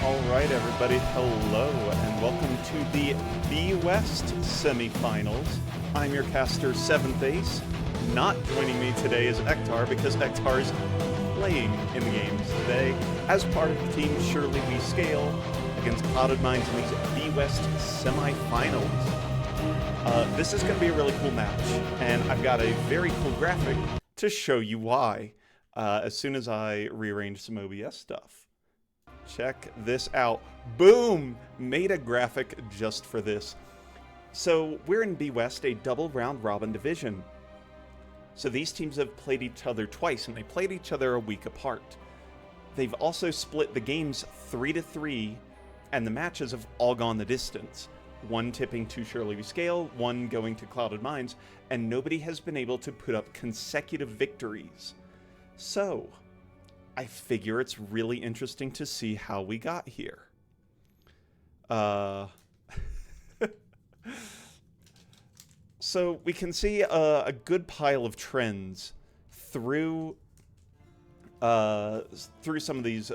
Alright everybody, hello, and welcome to the B-West Semi-Finals. I'm your caster, 7th Ace. Not joining me today is Ektar, because Ektar is playing in the games today as part of the team Surely We Scale against Clouded Minds in these B-West Semi-Finals. This is going to be a really cool match, and I've got a very cool graphic to show you why as soon as I rearrange some OBS stuff. Check this out. Boom! Made a graphic just for this. So we're in B-West, a double round robin division. So these teams have played each other twice, and they played each other a week apart. They've also split the games 3-3, and the matches have all gone the distance. One tipping to Surely We Scale, one going to Clouded Minds, and nobody has been able to put up consecutive victories. So I figure it's really interesting to see how we got here. So we can see a good pile of trends through some of these,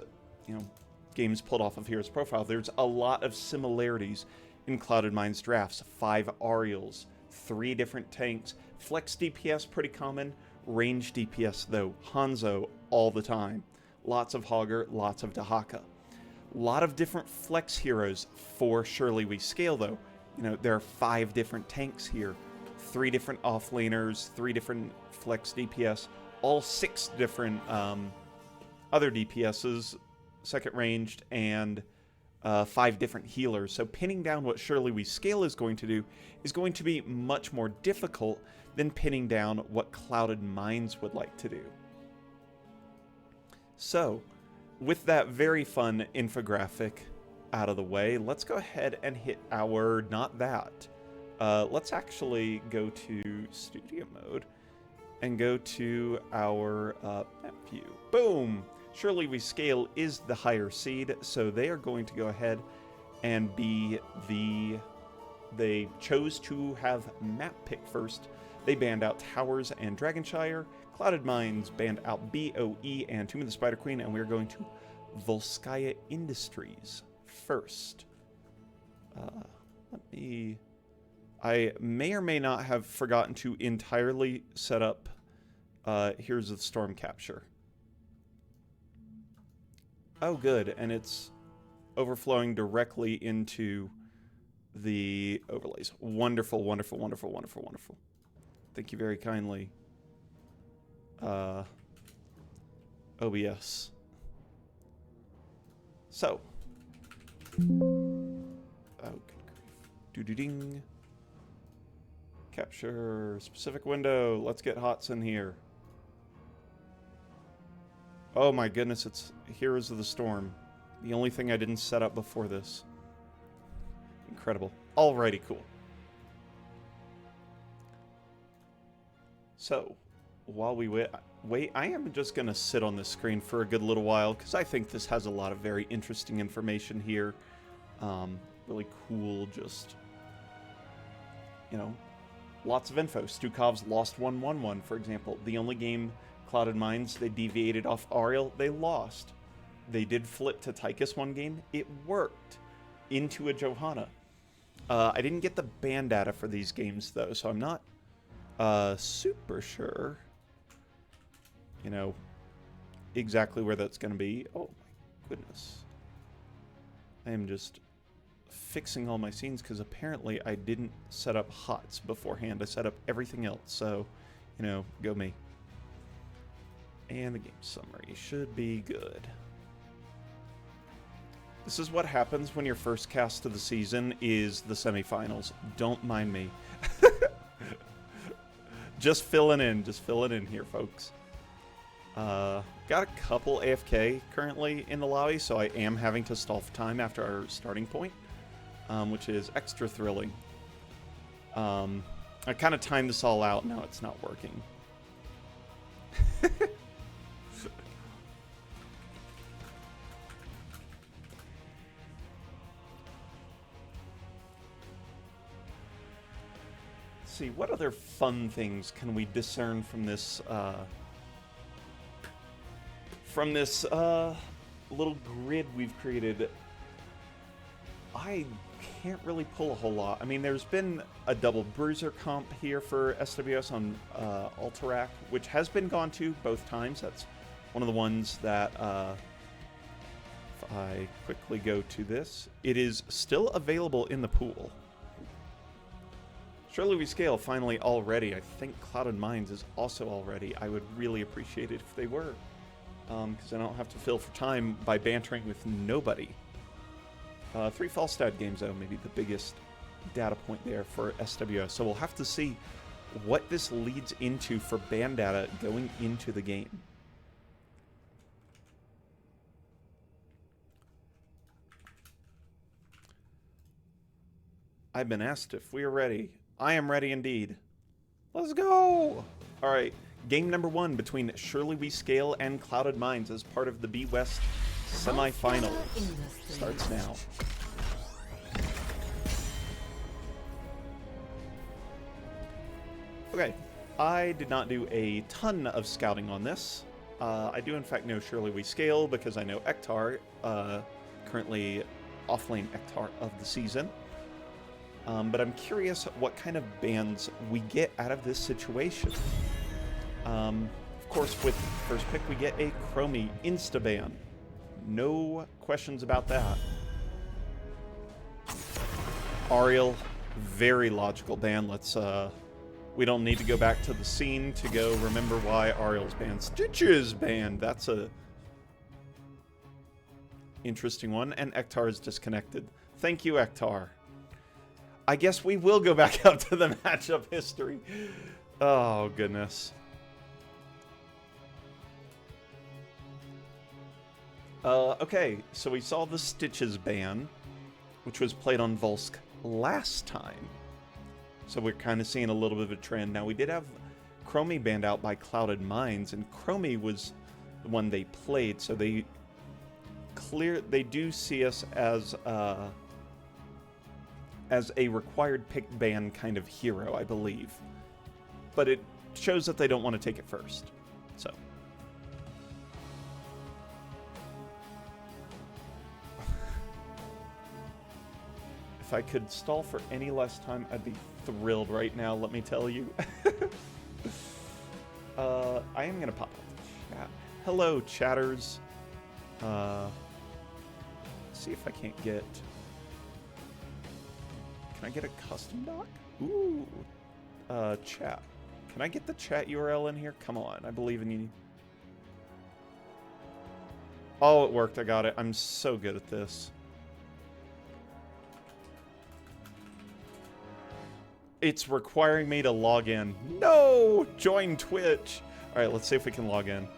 games pulled off of Hero's Profile. There's a lot of similarities in Clouded Minds drafts. 5 Ariels, 3 different tanks, flex DPS pretty common, range DPS though, Hanzo all the time. Lots of Hogger, lots of Dahaka. A lot of different flex heroes for Surely We Scale, though. There are 5 different tanks here. 3 different offlaners, 3 different flex DPS, all 6 different other DPSs, second ranged, and 5 different healers. So pinning down what Surely We Scale is going to do is going to be much more difficult than pinning down what Clouded Minds would like to do. So, with that very fun infographic out of the way, let's go ahead and hit our, let's actually go to studio mode and go to our map view. Boom! Surely We Scale is the higher seed, so they are going to go ahead and be they chose to have map pick first. They banned out Towers and Dragonshire. Clouded Minds banned out BOE and Tomb of the Spider Queen, and we're going to Volskaya Industries first. I may or may not have forgotten to entirely set up Heroes of the Storm capture. Oh, good, and it's overflowing directly into the overlays. Wonderful, wonderful, wonderful, wonderful, wonderful. Thank you very kindly. OBS. So. Oh, good grief. Doo-doo-ding. Capture specific window. Let's get Hots in here. Oh my goodness, it's Heroes of the Storm. The only thing I didn't set up before this. Incredible. Alrighty, cool. So, while we wait, I am just going to sit on this screen for a good little while, because I think this has a lot of very interesting information here. Really cool, just, lots of info. Stukov's lost 1-1-1, for example. The only game Clouded Minds they deviated off Ariel, they lost. They did flip to Tychus one game. It worked into a Johanna. I didn't get the ban data for these games, though, so I'm not super sure, exactly where that's going to be. Oh my goodness. I am just fixing all my scenes because apparently I didn't set up HOTS beforehand. I set up everything else, so, go me. And the game summary should be good. This is what happens when your first cast of the season is the semifinals. Don't mind me. Just filling in here, folks. Got a couple AFK currently in the lobby, so I am having to stall for time after our starting point, which is extra thrilling. I kind of timed this all out. Now it's not working. See, what other fun things can we discern from this little grid we've created I can't really pull a whole lot. I mean, there's been a double bruiser comp here for SWS on Alterac, which has been gone to both times. That's one of the ones that, if I quickly go to this, it is still available in the pool. Surely We Scale finally already. I think Clouded Minds is also already. I would really appreciate it if they were, because I don't have to fill for time by bantering with nobody. 3 Falstad games, though, maybe the biggest data point there for SWS. So we'll have to see what this leads into for ban data going into the game. I've been asked if we are ready. I am ready indeed. Let's go! Alright, game number 1 between Surely We Scale and Clouded Minds as part of the B-West Semi-Finals. Starts now. Okay, I did not do a ton of scouting on this. I do in fact know Surely We Scale because I know Ektar, currently offlane Ektar of the season. But I'm curious what kind of bans we get out of this situation. Of course, with first pick, we get a Chromie insta-ban. No questions about that. Ariel, very logical ban. Let's, we don't need to go back to the scene to go remember why Ariel's banned. Stitches banned. That's a interesting one. And Ektar is disconnected. Thank you, Ektar. I guess we will go back up to the matchup history. Oh, goodness. Okay, so we saw the Stitches ban, which was played on Volsk last time. So we're kind of seeing a little bit of a trend. Now, we did have Chromie banned out by Clouded Minds, and Chromie was the one they played, so they do see us as a required pick ban kind of hero, I believe. But it shows that they don't want to take it first. So. If I could stall for any less time, I'd be thrilled right now, let me tell you. I am going to pop up the chat. Hello, chatters. Let's see if I can't get... Can I get a custom doc? Ooh. Chat. Can I get the chat URL in here? Come on, I believe in you. Oh, it worked. I got it. I'm so good at this. It's requiring me to log in. No! Join Twitch. All right, let's see if we can log in.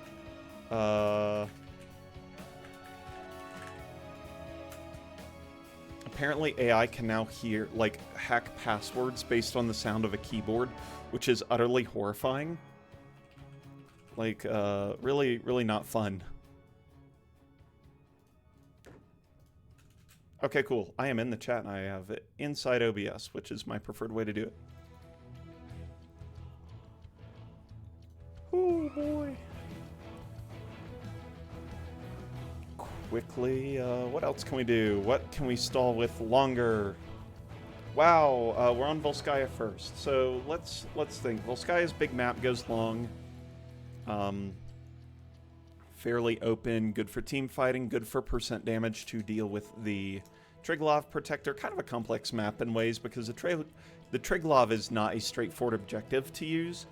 Apparently AI can now hack passwords based on the sound of a keyboard, which is utterly horrifying. Really, really not fun. Okay, cool. I am in the chat and I have it inside OBS, which is my preferred way to do it. Oh boy. Quickly, what else can we do? What can we stall with longer? Wow, we're on Volskaya first. So let's think. Volskaya's big map goes long. Fairly open, good for team fighting, good for percent damage to deal with the Triglav Protector. Kind of a complex map in ways because the Triglav is not a straightforward objective to use,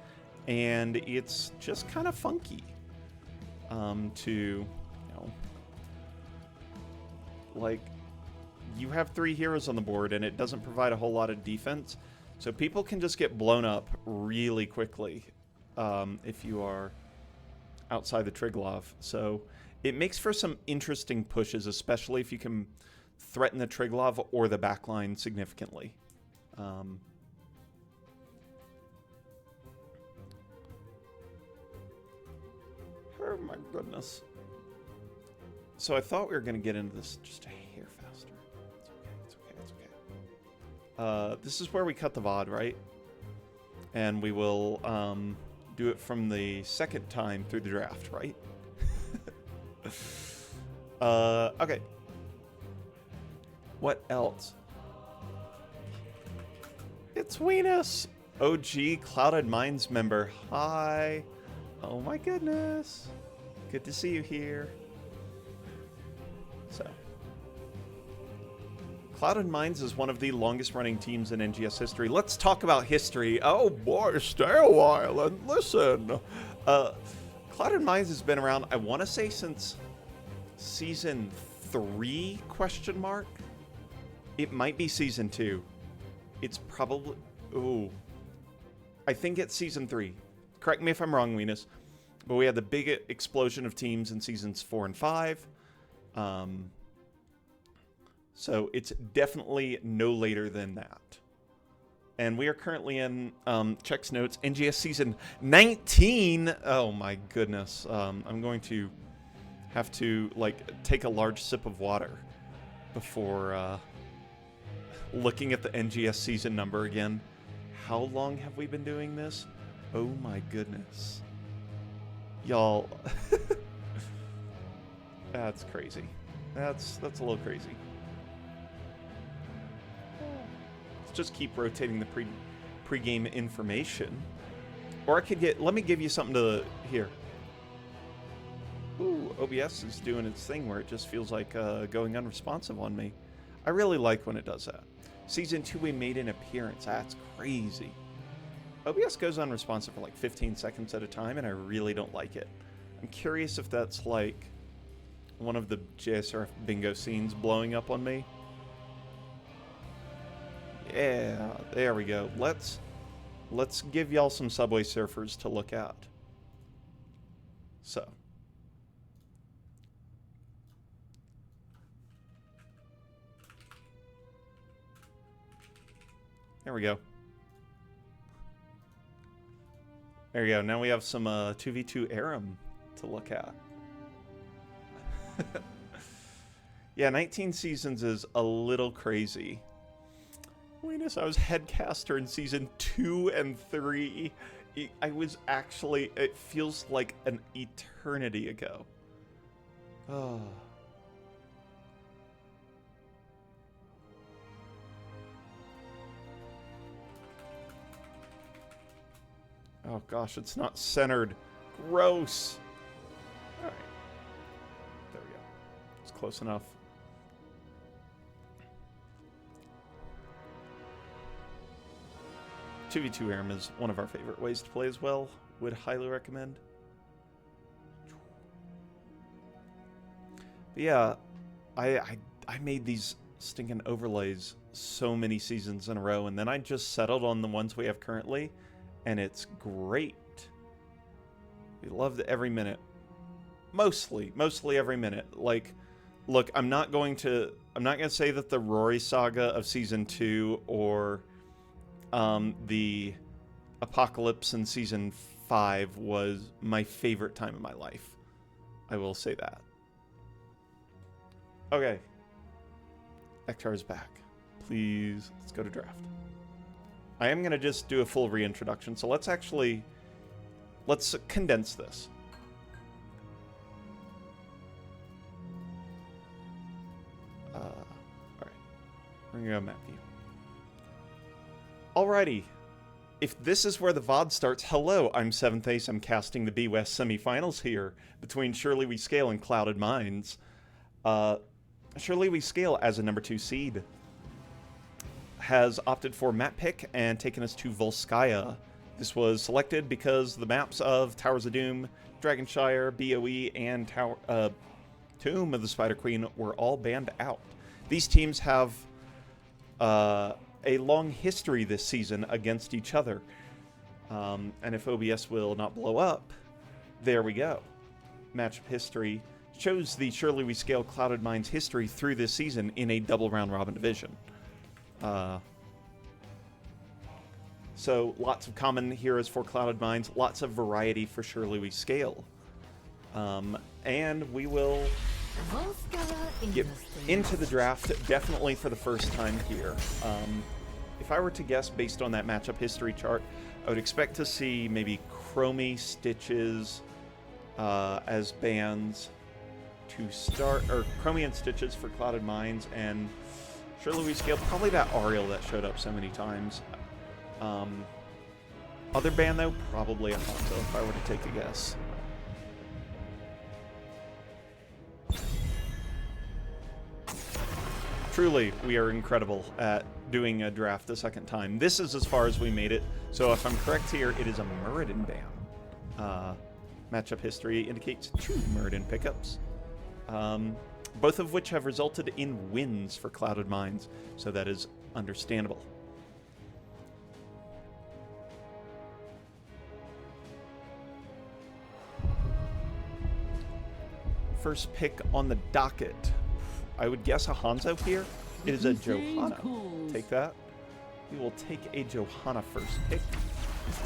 and it's just kind of funky you have 3 heroes on the board and it doesn't provide a whole lot of defense, so people can just get blown up really quickly if you are outside the Triglav. So it makes for some interesting pushes, especially if you can threaten the Triglav or the backline significantly. Oh my goodness. So I thought we were going to get into this just a hair faster. It's okay. This is where we cut the VOD, right? And we will do it from the second time through the draft, right? Okay. What else? It's Weenus! OG Clouded Minds member. Hi. Oh my goodness. Good to see you here. So. Clouded Minds is one of the longest running teams in NGS history. Let's talk about history. Oh boy, stay a while and listen. Clouded Minds has been around, I want to say, since season 3, question mark? It might be season 2. It's probably, ooh. I think it's season 3. Correct me if I'm wrong, Weenus. But we had the big explosion of teams in seasons 4 and 5. So it's definitely no later than that. And we are currently in, checks notes, NGS season 19. Oh my goodness. I'm going to have to, like, take a large sip of water before looking at the NGS season number again. How long have we been doing this? Oh my goodness. Y'all. That's crazy. That's a little crazy. Let's just keep rotating the pre-game information. Or I could get, let me give you something to hear. Ooh, OBS is doing its thing where it just feels like going unresponsive on me. I really like when it does that. Season 2, we made an appearance. That's crazy. OBS goes unresponsive for like 15 seconds at a time, and I really don't like it. I'm curious if that's like one of the JSRF bingo scenes blowing up on me. Yeah, there we go. Let's give y'all some Subway Surfers to look at. So. There we go. There we go. Now we have some 2v2 Aram to look at. Yeah, 19 seasons is a little crazy. Weenus, I was headcaster in season 2 and 3. I was actually, it feels like an eternity ago. Oh. Oh gosh, it's not centered. Gross. All right. There we go. It's close enough. (2v2 Aram is one of our favorite ways to play as well. Would highly recommend. But yeah, I made these stinking overlays so many seasons in a row, and then I just settled on the ones we have currently. And it's great. We loved every minute. Mostly every minute. Like, look, I'm not going to say that the Rory saga of season 2 or the Apocalypse in season 5 was my favorite time of my life. I will say that. Okay. Ektar's back. Please, let's go to draft. I am going to just do a full reintroduction, so let's condense this. Alright. We're going to go map view. Alrighty. If this is where the VOD starts, hello, I'm 7th Ace. I'm casting the B-West Semi-Finals here between Surely We Scale and Clouded Minds. Surely We Scale, as a number 2 seed, has opted for map pick and taken us to Volskaya. This was selected because the maps of Towers of Doom, Dragonshire, BOE, and Tomb of the Spider Queen were all banned out. These teams have a long history this season against each other. And if OBS will not blow up, there we go. Matchup history shows the Surely We Scale Clouded Minds history through this season in a double round robin division. So lots of common heroes for Clouded Minds, lots of variety for Surely We Scale. And we will get into the draft definitely for the first time here. If I were to guess based on that matchup history chart, I would expect to see maybe Chromie, Stitches as bans to start, or Chromie and Stitches for Clouded Minds, and Surely we scale probably that Ariel that showed up so many times. Other ban though, probably a Hanzo if I were to take a guess. Truly, we are incredible at doing a draft the second time. This is as far as we made it. So if I'm correct here, it is a Muradin ban. Matchup history indicates 2 Muradin pickups. Both of which have resulted in wins for Clouded Minds, so that is understandable. First pick on the docket. I would guess a Hanzo here. It is a Johanna. Take that. We will take a Johanna first pick.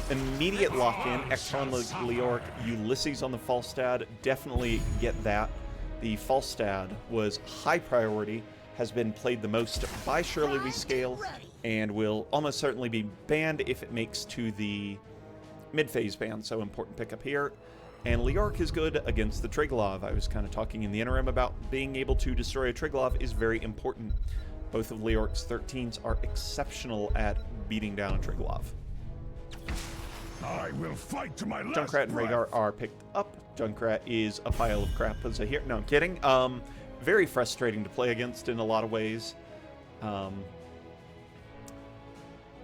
Immediate lock-in. Ekton, Leoric, Ulysses on the Falstad. Definitely get that. The Falstad was high priority, has been played the most by Surely We Scale, and will almost certainly be banned if it makes to the mid-phase ban, so important pickup here. And Leoric is good against the Triglav. I was kind of talking in the interim about being able to destroy a Triglav is very important. Both of Leoric's 13s are exceptional at beating down a Triglav. I will fight to my last Junkrat and breath. Rhaegar are picked up. Junkrat is a pile of crap as I hear. No, I'm kidding. Very frustrating to play against in a lot of ways.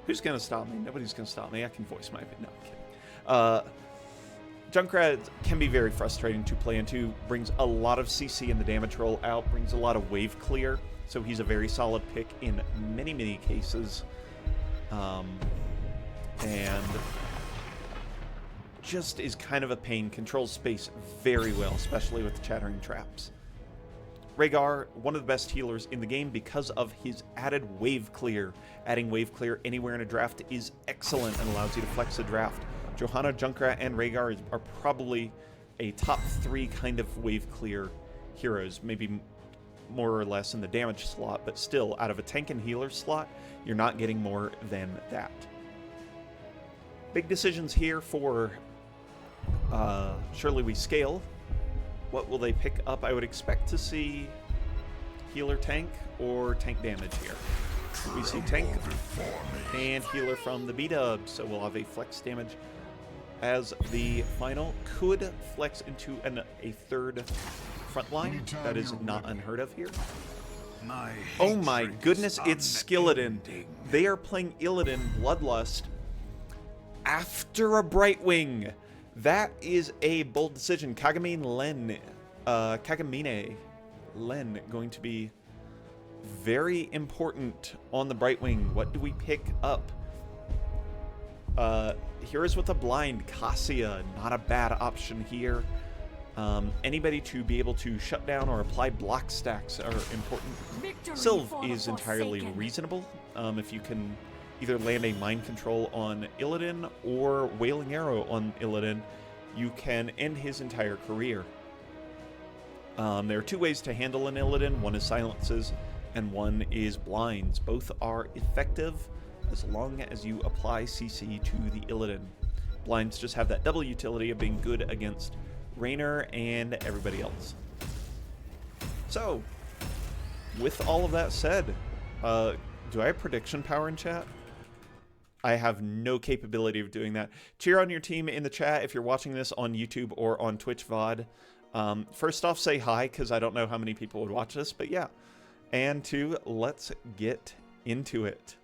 Who's going to stop me? Nobody's going to stop me. I can voice my opinion. No, I'm kidding. Junkrat can be very frustrating to play into. Brings a lot of CC in the damage roll out. Brings a lot of wave clear. So he's a very solid pick in many, many cases. And just is kind of a pain. Controls space very well, especially with the Chattering Traps. Rhaegar, one of the best healers in the game because of his added wave clear. Adding wave clear anywhere in a draft is excellent and allows you to flex a draft. Johanna, Junkrat, and Rhaegar are probably a top 3 kind of wave clear heroes, maybe more or less in the damage slot, but still, out of a tank and healer slot, you're not getting more than that. Big decisions here for Surely We Scale. What will they pick up? I would expect to see healer tank or tank damage here. We see tank and healer from the B-Dub, so we'll have a flex damage as the final. Could flex into a third front line. That is not unheard of here. Oh my goodness, it's Skilladin. They are playing Illidan Bloodlust after a Brightwing. That is a bold decision. Kagamine Len going to be very important on the Brightwing. What do we pick up? Heroes with a blind. Cassia, not a bad option here. Anybody to be able to shut down or apply block stacks are important. Sylv is entirely reasonable. If you can either land a mind control on Illidan or Wailing Arrow on Illidan, you can end his entire career. There are 2 ways to handle an Illidan. One is silences and one is blinds. Both are effective as long as you apply CC to the Illidan. Blinds just have that double utility of being good against Raynor and everybody else. So, with all of that said, do I have prediction power in chat? I have no capability of doing that. Cheer on your team in the chat if you're watching this on YouTube or on Twitch VOD. First off, say hi, because I don't know how many people would watch this, but yeah. And 2, let's get into it.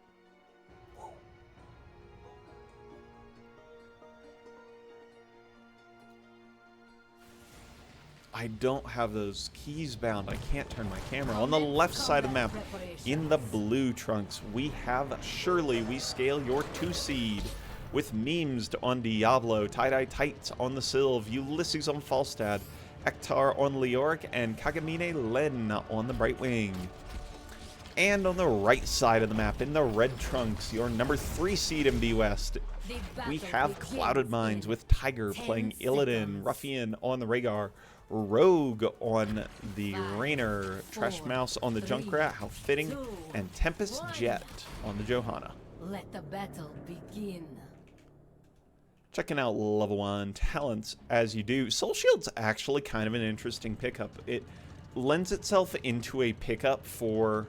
I don't have those keys bound. I can't turn my camera. On the left side of the map, in the blue trunks, we have Surely We Scale your 2 seed with memes on Diablo, Tie-Dye Tights on the Sylv, Ulysses on Falstad, Ektar on Leoric, and Kagamine Len on the Brightwing. And on the right side of the map, in the red trunks, your number 3 seed in B-West, we have Clouded Minds with Tiger playing Illidan, Ruffian on the Rhaegar, Rogue on the Raynor, Trash Mouse on the Junkrat, how fitting, and Tempest Jet on the Johanna. Let the battle begin. Checking out level 1 talents as you do. Soul Shield's actually kind of an interesting pickup. It lends itself into a pickup for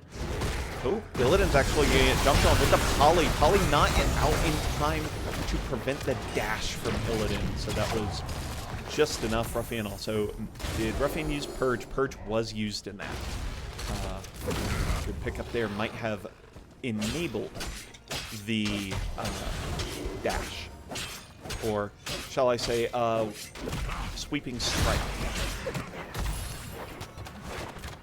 Oh, Illidan's actually going to get jumped on with the Poly. Poly not out in time to prevent the dash from Illidan, so that was just enough. Ruffian also, did Ruffian use Purge? Purge was used in that. Good pickup there, might have enabled the dash. Or, shall I say, sweeping strike.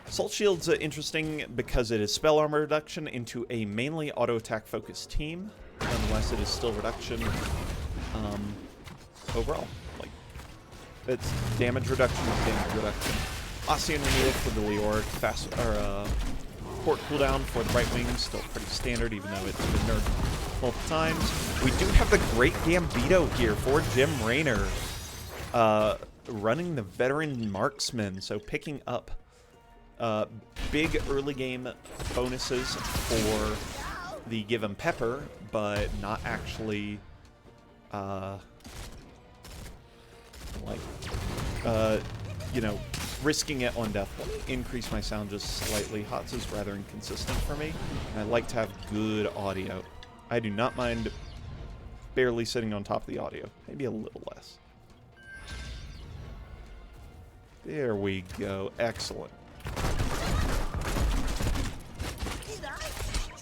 Assault Shield's interesting because it is spell armor reduction into a mainly auto attack focused team. Nonetheless, it is still reduction overall. Like, it's damage reduction is damage reduction. Ocean Renewal for the Leoric, fast or port cooldown for the right wing, still pretty standard, even though it's been nerfed multiple times. We do have the Great Gambito here for Jim Raynor, running the veteran marksman, so picking up big early game bonuses for the Give 'em Pepper, but not actually you know, risking it on death. Let me increase my sound just slightly. HOTS is rather inconsistent for me, and I like to have good audio. I do not mind barely sitting on top of the audio. Maybe a little less. There we go. Excellent.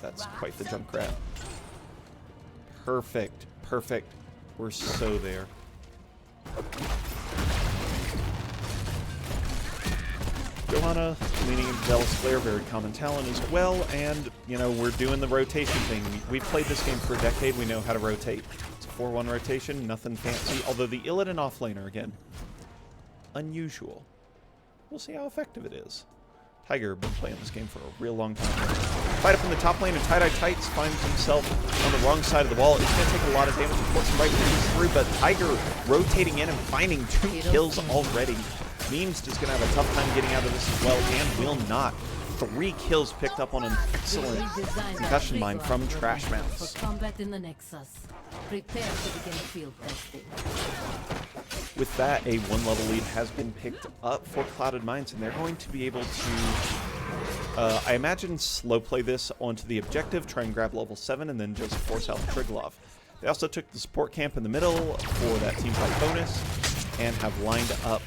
That's quite the jump grab. Perfect. Perfect. We're so there. Johanna leaning into Zealous Flare, very common talent as well, and, you know, we're doing the rotation thing. We've played this game for a decade, we know how to rotate. It's a 4-1 rotation, nothing fancy, although the Illidan offlaner, again, unusual. We'll see how effective it is. Tiger been playing this game for a real long time. Fight up in the top lane, and Tie-Dye Tights finds himself on the wrong side of the wall. It's going to take a lot of damage to force him right through, but Tiger rotating in and finding 2 kills already. Memes is going to have a tough time getting out of this as well, and will not. 3 kills picked up on an excellent concussion mine from Trash Mouse. For combat in the Nexus. Prepare to begin field testing. With that, a 1-level lead has been picked up for Clouded Minds, and they're going to be able to, I imagine, slow play this onto the objective, try and grab level 7, and then just force out Triglov. They also took the support camp in the middle for that team fight bonus, and have lined up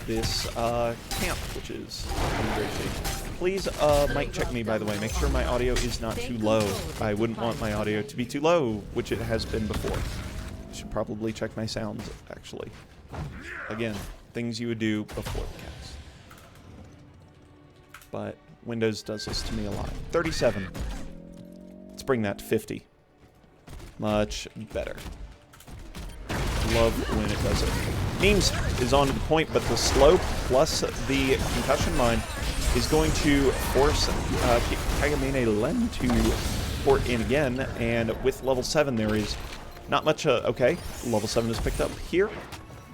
this camp, which is in great shape. Please mic check me, by the way. Make sure my audio is not too low. I wouldn't want my audio to be too low, which it has been before. I should probably check my sounds, actually. Again, things you would do before the cast. But Windows does this to me a lot. 37. Let's bring that to 50. Much better. Love when it does it. Memes is on to the point, but the slow plus the concussion mine is going to force Kagamine Len to port in again, and with level 7 there is not much, okay, level 7 is picked up here,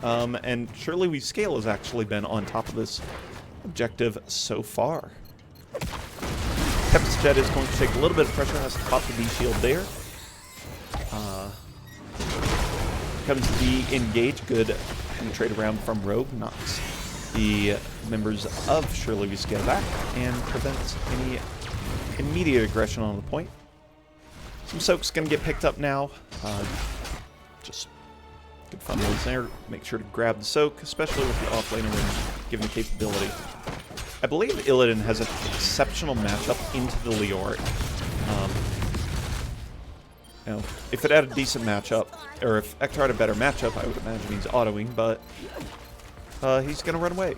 and Surely We Scale has actually been on top of this objective so far. Tempest Jet is going to take a little bit of pressure, has to pop the D-shield there. Comes the engage, good penetrate around from Rogue, knocks the members of Surely We Scale back, and prevents any immediate aggression on the point. Some soak's gonna get picked up now. Just good fun moves there. Make sure to grab the soak, especially with the offlaner when given the capability. I believe Illidan has an exceptional matchup into the Leoric. You know, if it had a decent matchup, or if Ektar had a better matchup, I would imagine he's autoing, but he's going to run away.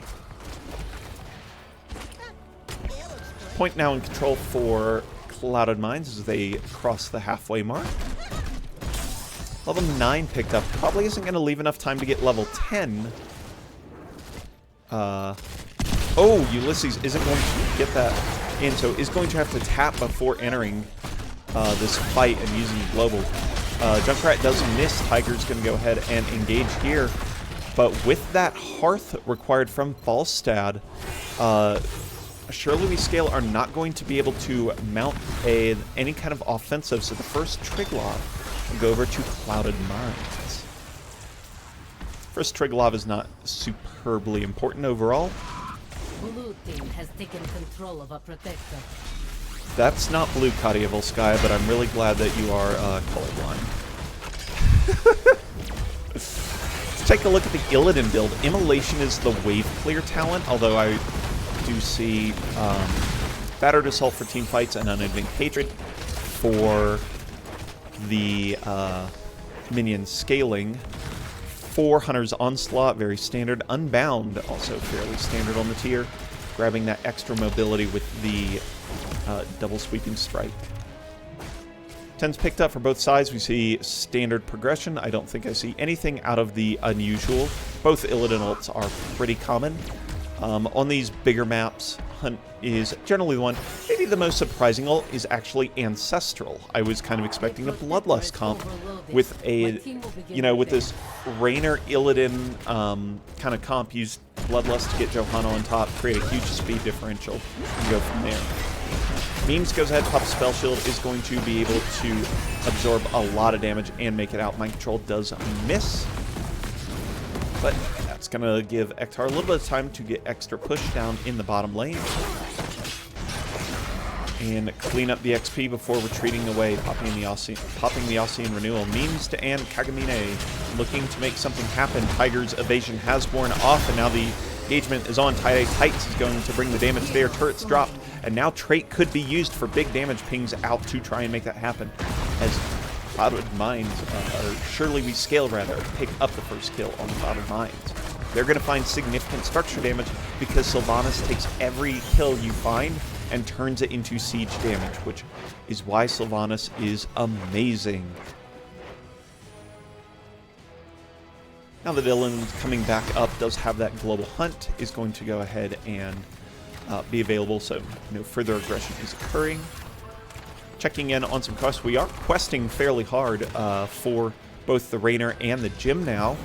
Point now in control for Clouded Minds as they cross the halfway mark. Level 9 picked up. Probably isn't going to leave enough time to get level 10. Oh, Ulysses isn't going to get that in, so is going to have to tap before entering this fight and using global. Junkrat does miss. Tiger's going to go ahead and engage here. But with that Hearth required from Falstad, Surely We Scale are not going to be able to mount any kind of offensive, so the first Triglov will go over to Clouded Minds. First Triglov is not superbly important overall. Blue team has taken control of a protector. That's not blue, Katia Volskaya, but I'm really glad that you are colorblind. Let's take a look at the Illidan build. Immolation is the wave clear talent, although I do see Battered Assault for team fights and Unending Hatred for the minion scaling. 4 Hunter's Onslaught, very standard. Unbound, also fairly standard on the tier. Grabbing that extra mobility with the double sweeping strike. 10's picked up for both sides. We see standard progression. I don't think I see anything out of the unusual. Both Illidan ults are pretty common. On these bigger maps, Hunt is generally the one. Maybe the most surprising ult is actually Ancestral. I was kind of expecting a Bloodlust comp with a, you know, with this Raynor Illidan kind of comp. Use Bloodlust to get Johanna on top, create a huge speed differential, and go from there. Memes goes ahead, pops Spell Shield, is going to be able to absorb a lot of damage and make it out. Mind Control does miss, but that's going to give Ektar a little bit of time to get extra push down in the bottom lane and clean up the XP before retreating away, popping the Aussian Renewal. Memes to and Kagamine looking to make something happen. Tiger's evasion has worn off, and now the engagement is on. Tie-Dye Tights is going to bring the damage there. Turrets dropped, and now Trait could be used for big damage pings out to try and make that happen. As Clouded Mines, or Surely We Scale rather, pick up the first kill on Clouded Mines. They're going to find significant structure damage because Sylvanas takes every kill you find and turns it into siege damage, which is why Sylvanas is amazing. Now that Illidan's coming back up, does have that global hunt, is going to go ahead and be available, so no further aggression is occurring. Checking in on some quests. We are questing fairly hard for both the Raynor and the Gym now.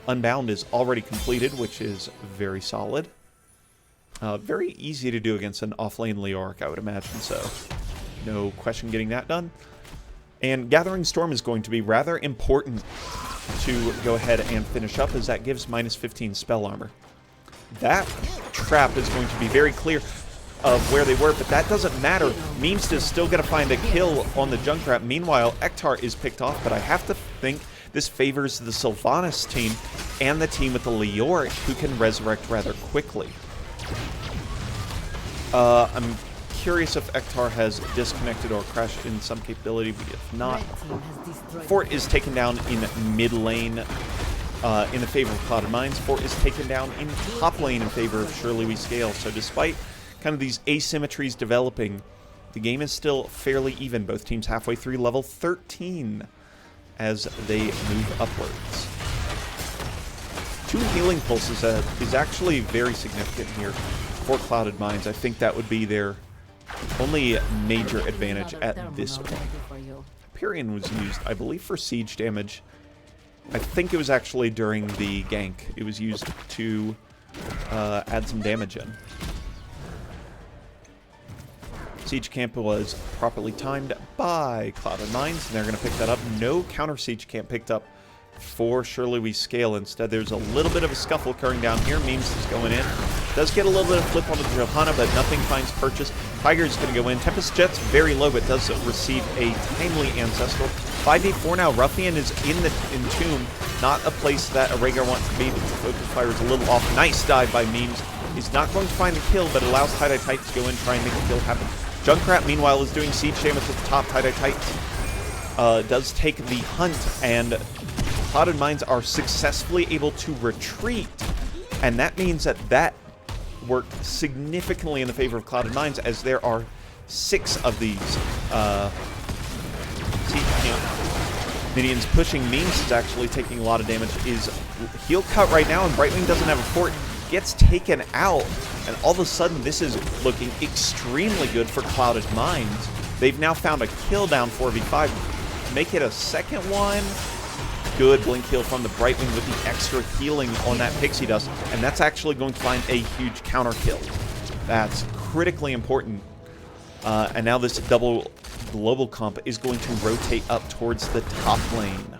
Unbound is already completed, which is very solid. Very easy to do against an off-lane Leoric, I would imagine, so no question getting that done. And Gathering Storm is going to be rather important to go ahead and finish up, as that gives -15 spell armor. That trap is going to be very clear of where they were, but that doesn't matter. Memes is still going to find a kill on the Junkrat. Meanwhile, Ektar is picked off, but I have to think this favors the Sylvanas team and the team with the Leoric, who can resurrect rather quickly. I'm curious if Ektar has disconnected or crashed in some capability, but if not, Fort is taken down in mid lane in the favor of Clouded Mines. Fort is taken down in top lane in favor of Surely We Scale. So despite kind of these asymmetries developing, the game is still fairly even. Both teams halfway through level 13 as they move upwards. 2 healing pulses is actually very significant here for Clouded Mines. I think that would be their only major advantage at this point. Hyperion was used, I believe, for siege damage. I think it was actually during the gank. It was used to add some damage in. Siege Camp was properly timed by Clouded Mines, and they're going to pick that up. No counter Siege Camp picked up for Surely We Scale. Instead, there's a little bit of a scuffle occurring down here. Memes is going in. Does get a little bit of flip on the Johanna, but nothing finds purchase. Tiger's going to go in. Tempest Jet's very low, but does receive a timely Ancestral. 5v4 now. Ruffian is in the Entomb. Not a place that a Rhaegar wants to be, but the Focus Fire is a little off. Nice dive by Memes. He's not going to find the kill, but allows Tie-Dye Tights to go in, try and make the kill happen. Junkrat, meanwhile, is doing siege damage at the top. Tie-Dye Tights does take the hunt, and Clouded Mines are successfully able to retreat, and that means that worked significantly in the favor of Clouded Mines, as there are 6 of these siege camp minions pushing. Memes is actually taking a lot of damage, is heal cut right now, and Brightwing doesn't have a fort, gets taken out, and all of a sudden this is looking extremely good for Clouded Mines. They've now found a kill down 4v5. Make it a second one. Good blink heal from the Brightwing with the extra healing on that Pixie Dust, and that's actually going to find a huge counter kill. That's critically important. And now this double global comp is going to rotate up towards the top lane.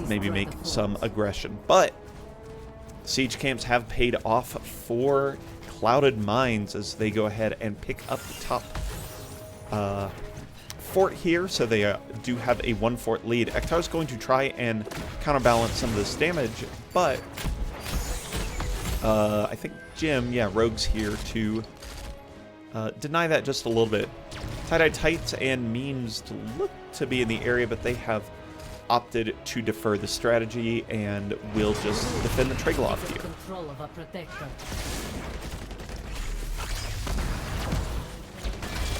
Maybe make some aggression. But siege camps have paid off for Clouded Mines as they go ahead and pick up the top fort here, so they do have a 1-fort lead. Ektar's going to try and counterbalance some of this damage, but I think Jim, yeah, Rogue's here to deny that just a little bit. Tie-Dye Tights and Memes look to be in the area, but they have opted to defer the strategy and will just defend the Triglav here.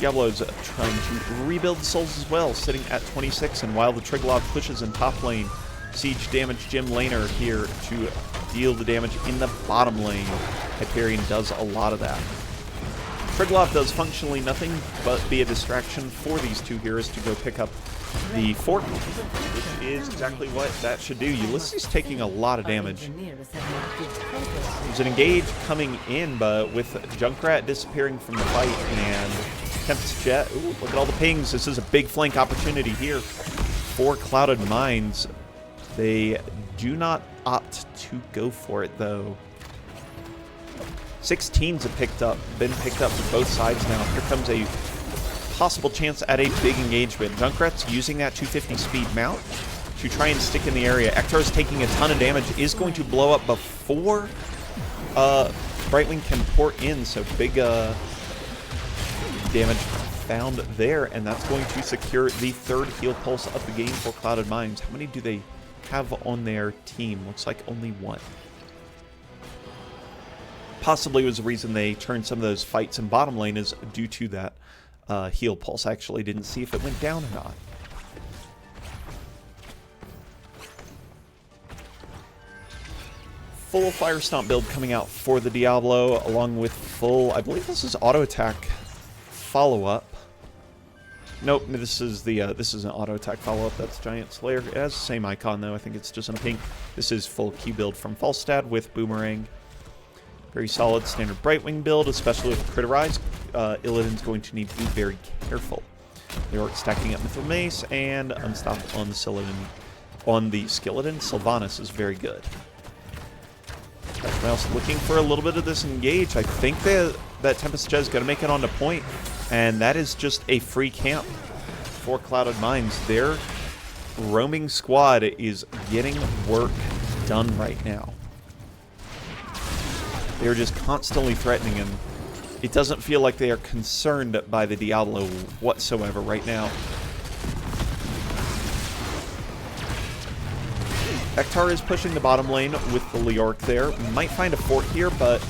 Diablo's trying to rebuild souls as well, sitting at 26, and while the Triglav pushes in top lane, siege damage Jim Laner here to deal the damage in the bottom lane. Hyperion does a lot of that. Triglav does functionally nothing but be a distraction for these two heroes to go pick up the fort, which is exactly what that should do. Ulysses taking a lot of damage. There's an engage coming in, but with Junkrat disappearing from the fight and Tempest Jet, ooh, look at all the pings. This is a big flank opportunity here for Clouded Mines. They do not opt to go for it, though. 16s have been picked up from both sides now. Here comes a possible chance at a big engagement. Junkrat's using that 250 speed mount to try and stick in the area. Ektar's taking a ton of damage, is going to blow up before Brightwing can port in, so big damage found there, and that's going to secure the third heal pulse of the game for Clouded Mines. How many do they have on their team? Looks like only one. Possibly was the reason they turned some of those fights in bottom lane is due to that heal pulse. I actually didn't see if it went down or not. Full Fire Stomp build coming out for the Diablo, along with full, I believe this is auto attack follow-up. Nope, this is an auto attack follow-up. That's Giant Slayer. It has the same icon though. I think it's just in pink. This is full Q build from Falstad with Boomerang. Very solid standard Brightwing build, especially with Criterize. Illidan's going to need to be very careful. They are stacking up Mythril Mace and Unstop on the Skeleton. On the Skeleton, Sylvanas is very good. Everyone else looking for a little bit of this engage. I think that Tempest Jet is going to make it onto point, and that is just a free camp for Clouded Mines. Their roaming squad is getting work done right now. They're just constantly threatening, and it doesn't feel like they are concerned by the Diablo whatsoever right now. Ektar is pushing the bottom lane with the Leoric there. Might find a fort here, but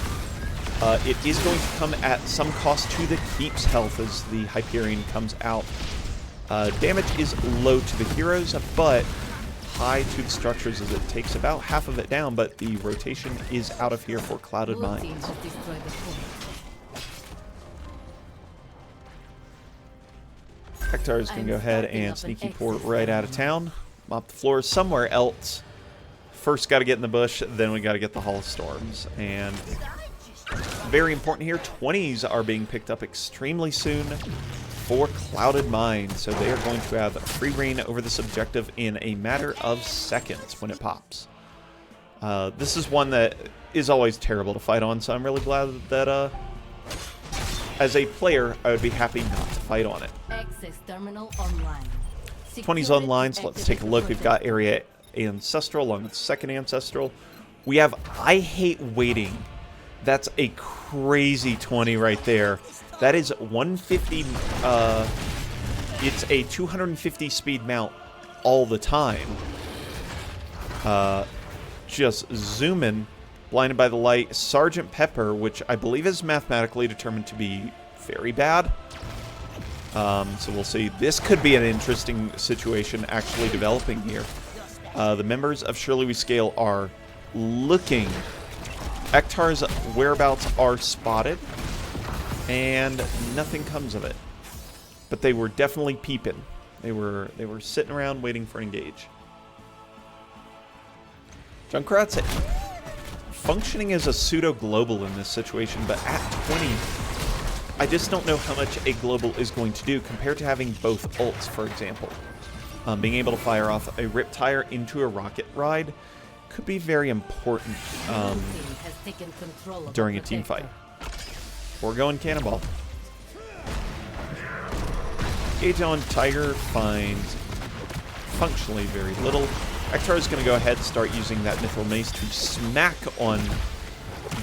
it is going to come at some cost to the Keep's health as the Hyperion comes out. Damage is low to the heroes, but high to the structures as it takes about half of it down, but the rotation is out of here for Clouded Mines. Ektar is going to go ahead and sneaky port right out of town. Mop the floor somewhere else. First got to get in the bush, then we got to get the Hall of Storms. And very important here, 20s are being picked up extremely soon for Clouded Mines. So they are going to have free reign over this objective in a matter of seconds when it pops. This is one that is always terrible to fight on, so I'm really glad that as a player, I would be happy not to fight on it. Access terminal online. 20's online, so let's take a look. We've got Area Ancestral along with Second Ancestral. We have I Hate Waiting. That's a crazy 20 right there. That is 150, it's a 250 speed mount all the time. Just zoom in, Blinded by the Light, Sergeant Pepper, which I believe is mathematically determined to be very bad. So we'll see. This could be an interesting situation actually developing here. The members of Surely We Scale are looking. Ektar's whereabouts are spotted, and nothing comes of it. But they were definitely peeping. They were sitting around waiting for an engage. Junkrat's functioning as a pseudo-global in this situation, but at 20, I just don't know how much a global is going to do compared to having both ults, for example. Being able to fire off a Riptire into a Rocket Ride could be very important during a team fight. We're going Cannonball. Gauge on Tiger finds functionally very little. Ektar is going to go ahead and start using that Mithril Mace to smack on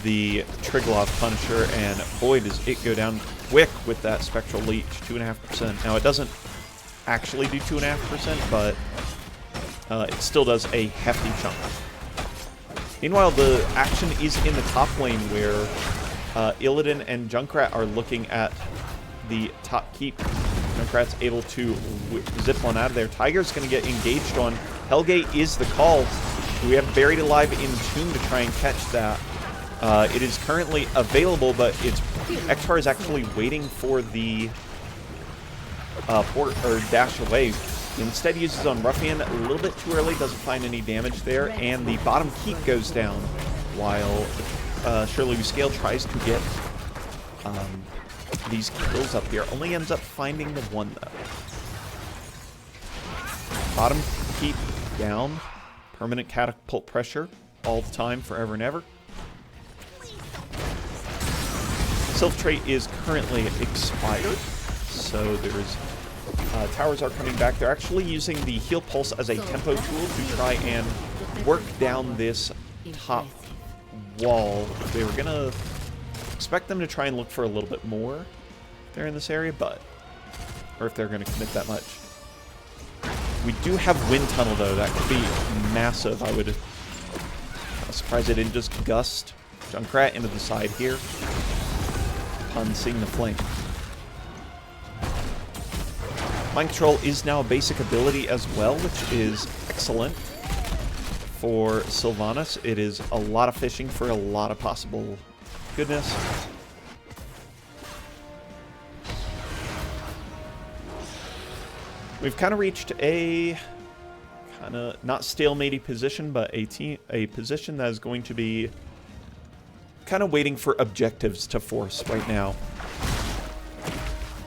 the Triglav Punisher, and boy does it go down quick with that Spectral Leech, 2.5%. Now it doesn't actually do 2.5%, but it still does a hefty chunk. Meanwhile, the action is in the top lane where Illidan and Junkrat are looking at the top keep. Junkrat's able to zip one out of there. Tiger's going to get engaged on. Hellgate is the call. We have Buried Alive in Tomb to try and catch that. It is currently available, but Ektar is actually waiting for the port or dash away. Instead uses on Ruffian a little bit too early, doesn't find any damage there, and the bottom keep goes down while Surely We Scale tries to get these kills up here. Only ends up finding the one, though. Bottom keep down. Permanent catapult pressure all the time, forever and ever. Sylph trait is currently expired, so there's towers are coming back. They're actually using the Heal Pulse as a tempo tool to try and work down this top wall. They were going to expect them to try and look for a little bit more there in this area, but... or if they're going to commit that much. We do have Wind Tunnel, though. That could be massive. I'm surprised it didn't just gust Junkrat into the side here upon seeing the flame. Mind Control is now a basic ability as well, which is excellent for Sylvanas. It is a lot of fishing for a lot of possible goodness. We've kind of reached a kind of not stalemate position, but a position that is going to be kind of waiting for objectives to force right now.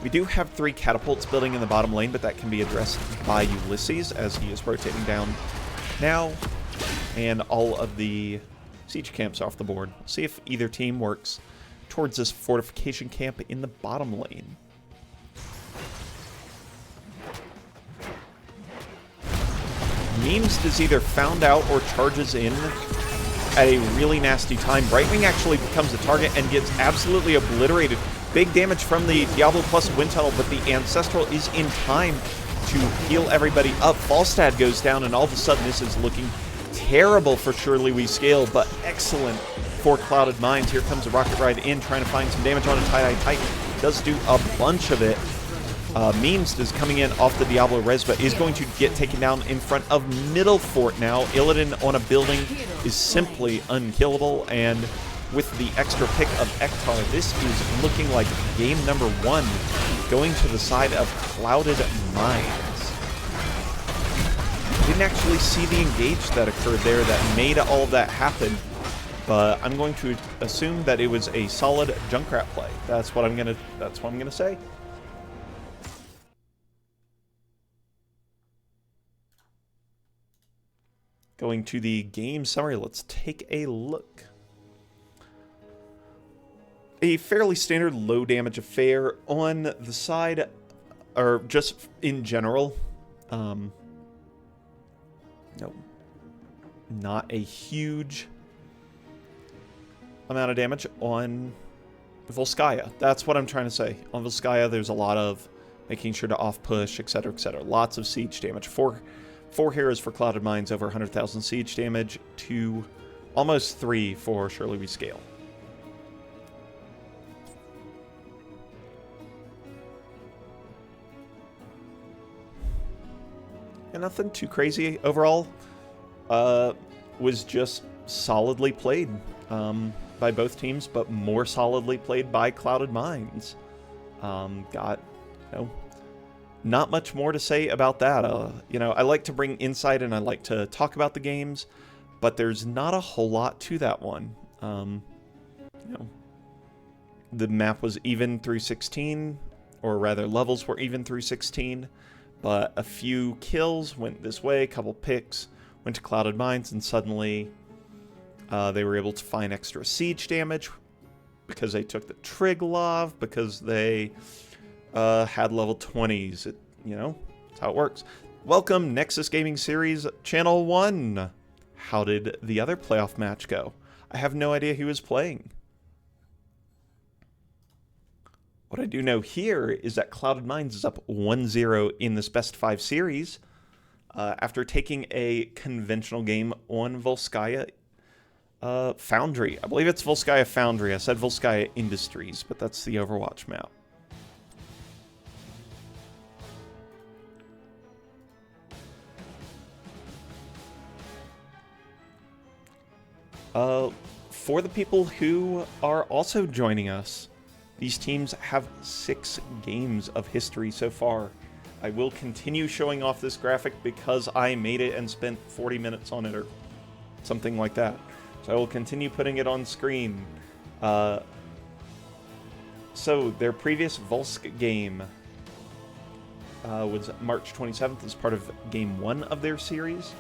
We do have 3 catapults building in the bottom lane, but that can be addressed by Ulysses as he is rotating down now, and all of the siege camps off the board. We'll see if either team works towards this fortification camp in the bottom lane. Memes is either found out or charges in at a really nasty time. Brightwing actually becomes a target and gets absolutely obliterated. Big damage from the Diablo plus Wind Tunnel, but the Ancestral is in time to heal everybody up. Falstad goes down, and all of a sudden this is looking terrible for Surely We Scale, but excellent for Clouded Minds. Here comes a Rocket Ride in, trying to find some damage on a Tie-Dye Titan. Does do a bunch of it. Memes is coming in off the Diablo res, but is going to get taken down in front of middle fort now. Illidan on a building is simply unkillable, and with the extra pick of Ektar, this is looking like game number 1 going to the side of Clouded Minds. Didn't actually see the engage that occurred there that made all of that happen, but I'm going to assume that it was a solid Junkrat play. That's what I'm gonna say. Going to the game summary, let's take a look. A fairly standard low damage affair on the side, or just in general. No, not a huge amount of damage on Volskaya. That's what I'm trying to say. On Volskaya, there's a lot of making sure to off-push, etc., etc. Lots of siege damage. Four heroes for Clouded Minds, over 100,000 siege damage, to almost 3 for Surely We Scale. And nothing too crazy overall. Was just solidly played by both teams, but more solidly played by Clouded Minds. Got, not much more to say about that. I like to bring insight and I like to talk about the games, but there's not a whole lot to that one. The map was even through 16, or rather levels were even through 16, but a few kills went this way, a couple picks went to Clouded Minds, and suddenly they were able to find extra siege damage, because they took the Triglov, because they had level 20s. That's how it works. Welcome, Nexus Gaming Series Channel 1. How did the other playoff match go? I have no idea who was playing. What I do know here is that Clouded Minds is up 1-0 in this best 5 series after taking a conventional game on Volskaya Foundry. I believe it's Volskaya Foundry. I said Volskaya Industries, but that's the Overwatch map. For the people who are also joining us, these teams have 6 games of history so far. I will continue showing off this graphic because I made it and spent 40 minutes on it or something like that. So I will continue putting it on screen. So their previous Volsk game was March 27th as part of Game 1 of their series.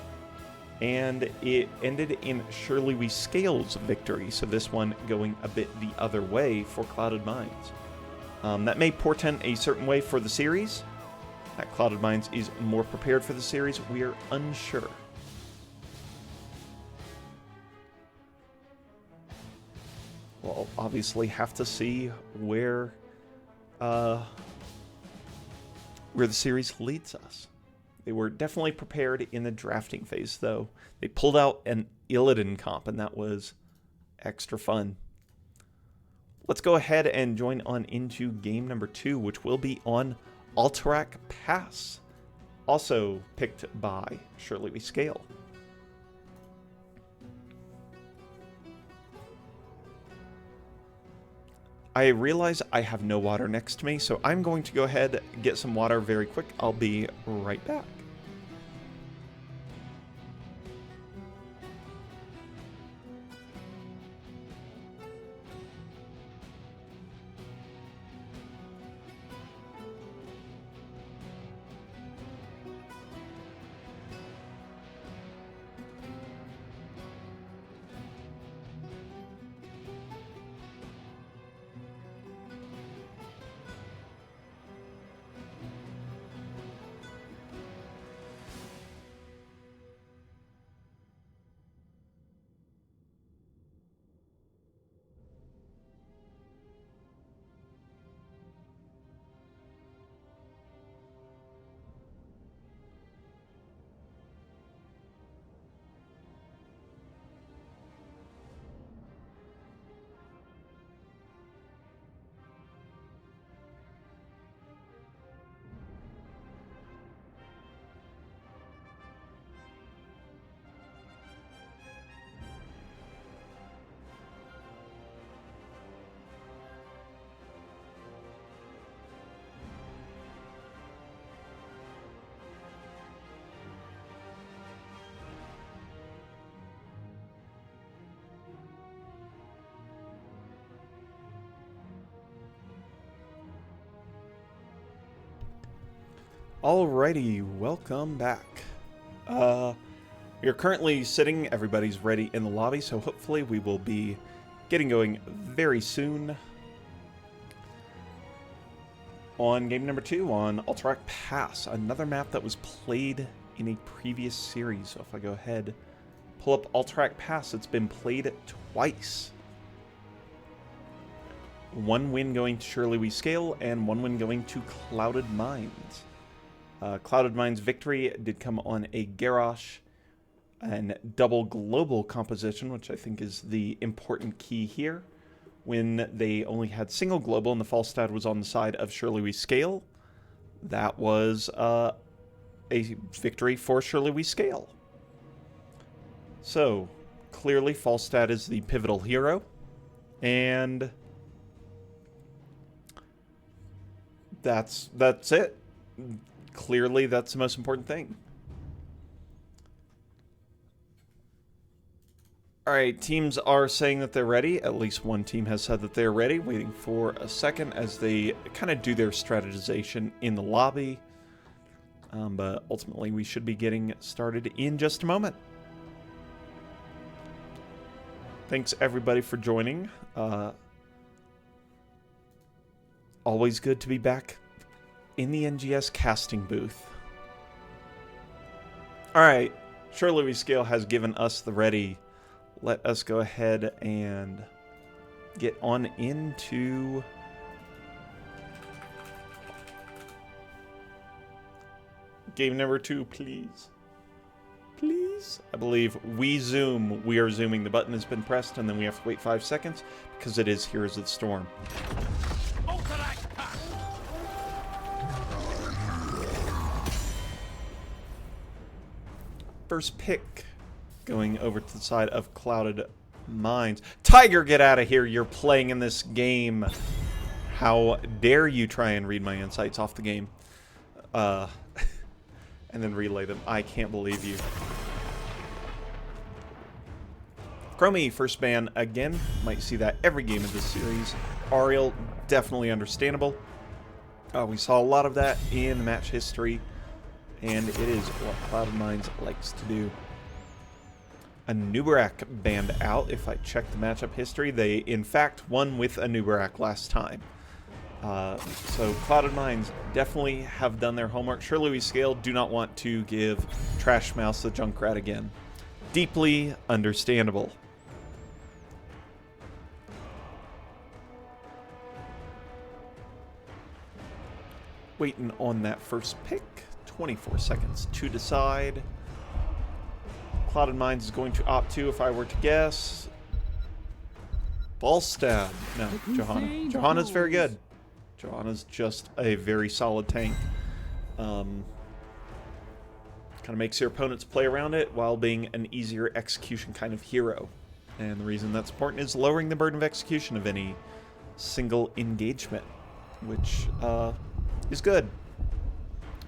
And it ended in Surely We Scale's victory, so this one going a bit the other way for Clouded Minds. That may portend a certain way for the series. That Clouded Minds is more prepared for the series, we are unsure. We'll obviously have to see where the series leads us. They were definitely prepared in the drafting phase, though. They pulled out an Illidan comp, and that was extra fun. Let's go ahead and join on into game number 2, which will be on Alterac Pass, also picked by Surely We Scale. I realize I have no water next to me, so I'm going to go ahead and get some water very quick. I'll be right back. Alrighty, welcome back. You're currently sitting, everybody's ready in the lobby, so hopefully we will be getting going very soon on game number 2 on Alterac Pass, another map that was played in a previous series. So if I go ahead, pull up Alterac Pass, it's been played twice. 1 win going to Surely We Scale, and 1 win going to Clouded Minds. Clouded Minds' victory did come on a Garrosh and double global composition, which I think is the important key here. When they only had single global and the Falstad was on the side of Surely We Scale, that was a victory for Surely We Scale. So, clearly Falstad is the pivotal hero, and that's it. Clearly, that's the most important thing. Alright, teams are saying that they're ready. At least one team has said that they're ready, waiting for a second as they kind of do their strategization in the lobby. But ultimately, we should be getting started in just a moment. Thanks, everybody, for joining. always good to be back in the NGS casting booth. Alright, surely we scale has given us the ready. Let us go ahead and get on into game number 2, please. Please? I believe we zoom. We are zooming. The button has been pressed, and then we have to wait 5 seconds because it is Heroes of the Storm. First pick going over to the side of Clouded Minds. Tiger, get out of here. You're playing in this game. How dare you try and read my insights off the game. And then relay them. I can't believe you. Chromie, first ban again. Might see that every game of this series. Ariel, definitely understandable. We saw a lot of that in match history. And it is what Clouded Minds likes to do. Anubarak banned out. If I check the matchup history, they in fact won with Anubarak last time. So Clouded Minds definitely have done their homework. Surely we scale do not want to give Trash Mouse the Junkrat again. Deeply understandable. Waiting on that first pick. 24 seconds to decide. Clouded Minds is going to opt to, if I were to guess. Ballstab. No, Johanna. Johanna's very good. Johanna's just a very solid tank. Kind of makes your opponents play around it while being an easier execution kind of hero. And the reason that's important is lowering the burden of execution of any single engagement, which is good.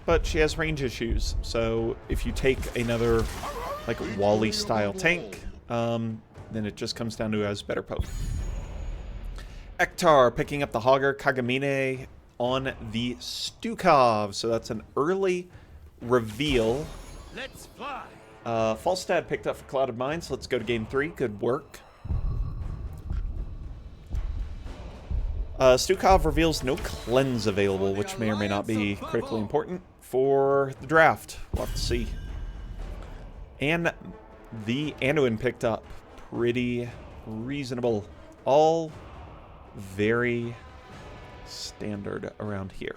But she has range issues, so if you take another like Wally style tank, then it just comes down to who has better poke. Ektar picking up the Hogger Kagamine on the Stukov, so that's an early reveal. Let's fly. Falstad picked up for Clouded Minds. Let's go to game 3. Good work. Stukov reveals no cleanse available, which may or may not be critically important for the draft. We'll have to see. And the Anduin picked up. Pretty reasonable. All very standard around here.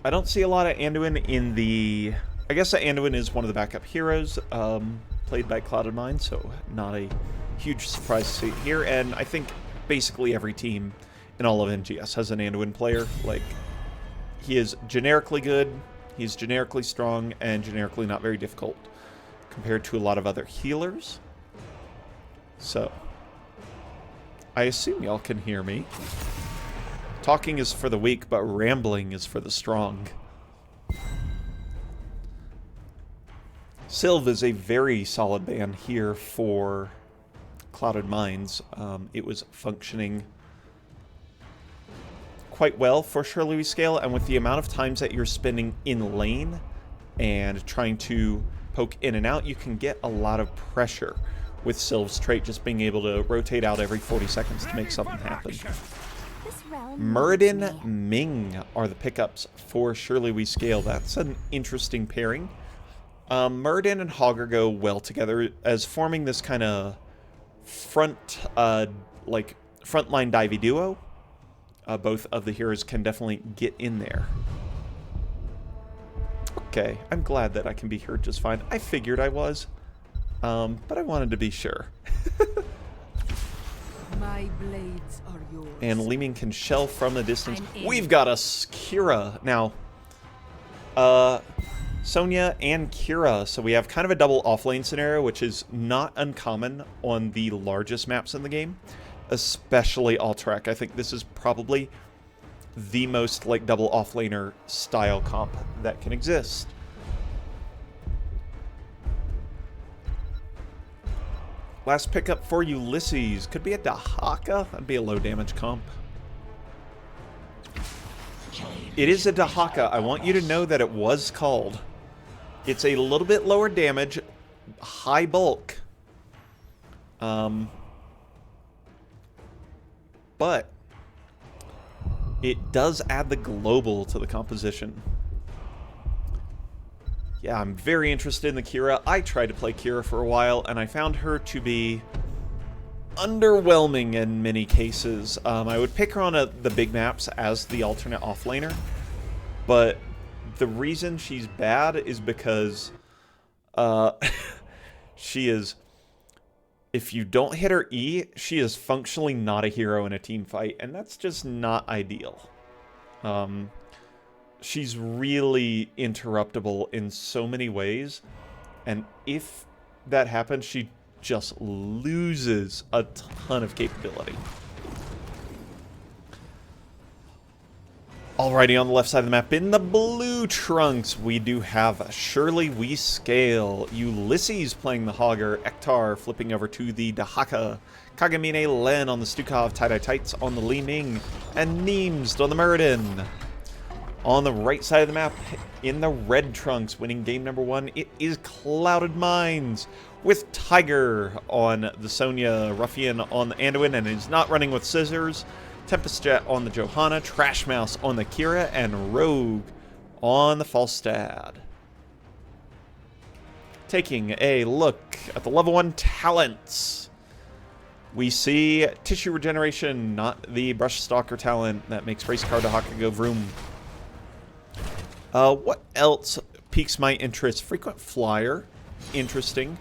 I don't see a lot of Anduin in the... I guess the Anduin is one of the backup heroes played by Clouded Minds, so not a huge surprise to see it here. And I think basically every team in all of NGS has an Anduin player. Like, he is generically good, he's generically strong, and generically not very difficult compared to a lot of other healers. So, I assume y'all can hear me. Talking is for the weak, but rambling is for the strong. Sylv is a very solid ban here for Clouded Minds. It was functioning quite well for Surely We Scale, and with the amount of times that you're spending in lane and trying to poke in and out, you can get a lot of pressure with Sylv's trait just being able to rotate out every 40 seconds to make something happen. Muradin Ming are the pickups for Surely We Scale. That's an interesting pairing. Muradin and Hogger go well together as forming this kind of frontline divey duo. Both of the heroes can definitely get in there. Okay, I'm glad that I can be heard just fine. I figured I was, but I wanted to be sure. My blades are yours. And Leeming can shell from the distance. We've got a Kira now. Sonya and Kira. So we have kind of a double offlane scenario, which is not uncommon on the largest maps in the game, especially Alterac. I think this is probably the most like double offlaner style comp that can exist. Last pickup for Ulysses. Could be a Dahaka. That'd be a low damage comp. It is a Dahaka. I want you to know that it was called. It's a little bit lower damage, high bulk. but it does add the global to the composition. Yeah, I'm very interested in the Kira. I tried to play Kira for a while, and I found her to be underwhelming in many cases. I would pick her on the big maps as the alternate offlaner, but the reason she's bad is because she is... If you don't hit her E, she is functionally not a hero in a team fight, and that's just not ideal. She's really interruptible in so many ways, and if that happens, she just loses a ton of capability. Alrighty, on the left side of the map, in the blue trunks, we do have Surely We Scale, Ulysses playing the Hogger, Ektar flipping over to the Dahaka, Kagamine Len on the Stukov, Tie-Dye Tights on the Li Ming, and Neemsd on the Muradin. On the right side of the map, in the red trunks, winning game number 1, it is Clouded Minds, with Tiger on the Sonya, Ruffian on the Anduin, and is not running with Scissors, Tempest Jet on the Johanna, Trash Mouse on the Kira, and Rogue on the Falstad. Taking a look at the level 1 talents, we see Tissue Regeneration, not the Brush Stalker talent that makes Race Car Dahaka go vroom. What else piques my interest? Frequent Flyer, interesting.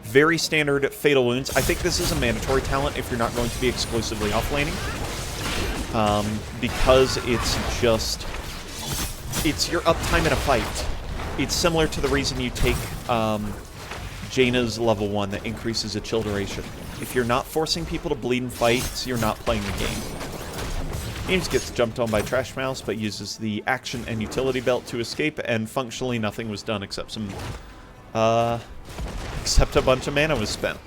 Very standard Fatal Wounds. I think this is a mandatory talent if you're not going to be exclusively offlaning. Because it's your uptime in a fight. It's similar to the reason you take Jaina's level 1 that increases a chill duration. If you're not forcing people to bleed in fights, you're not playing the game. Neemsd gets jumped on by Trash Mouse, but uses the action and utility belt to escape, and functionally nothing was done except some, except a bunch of mana was spent.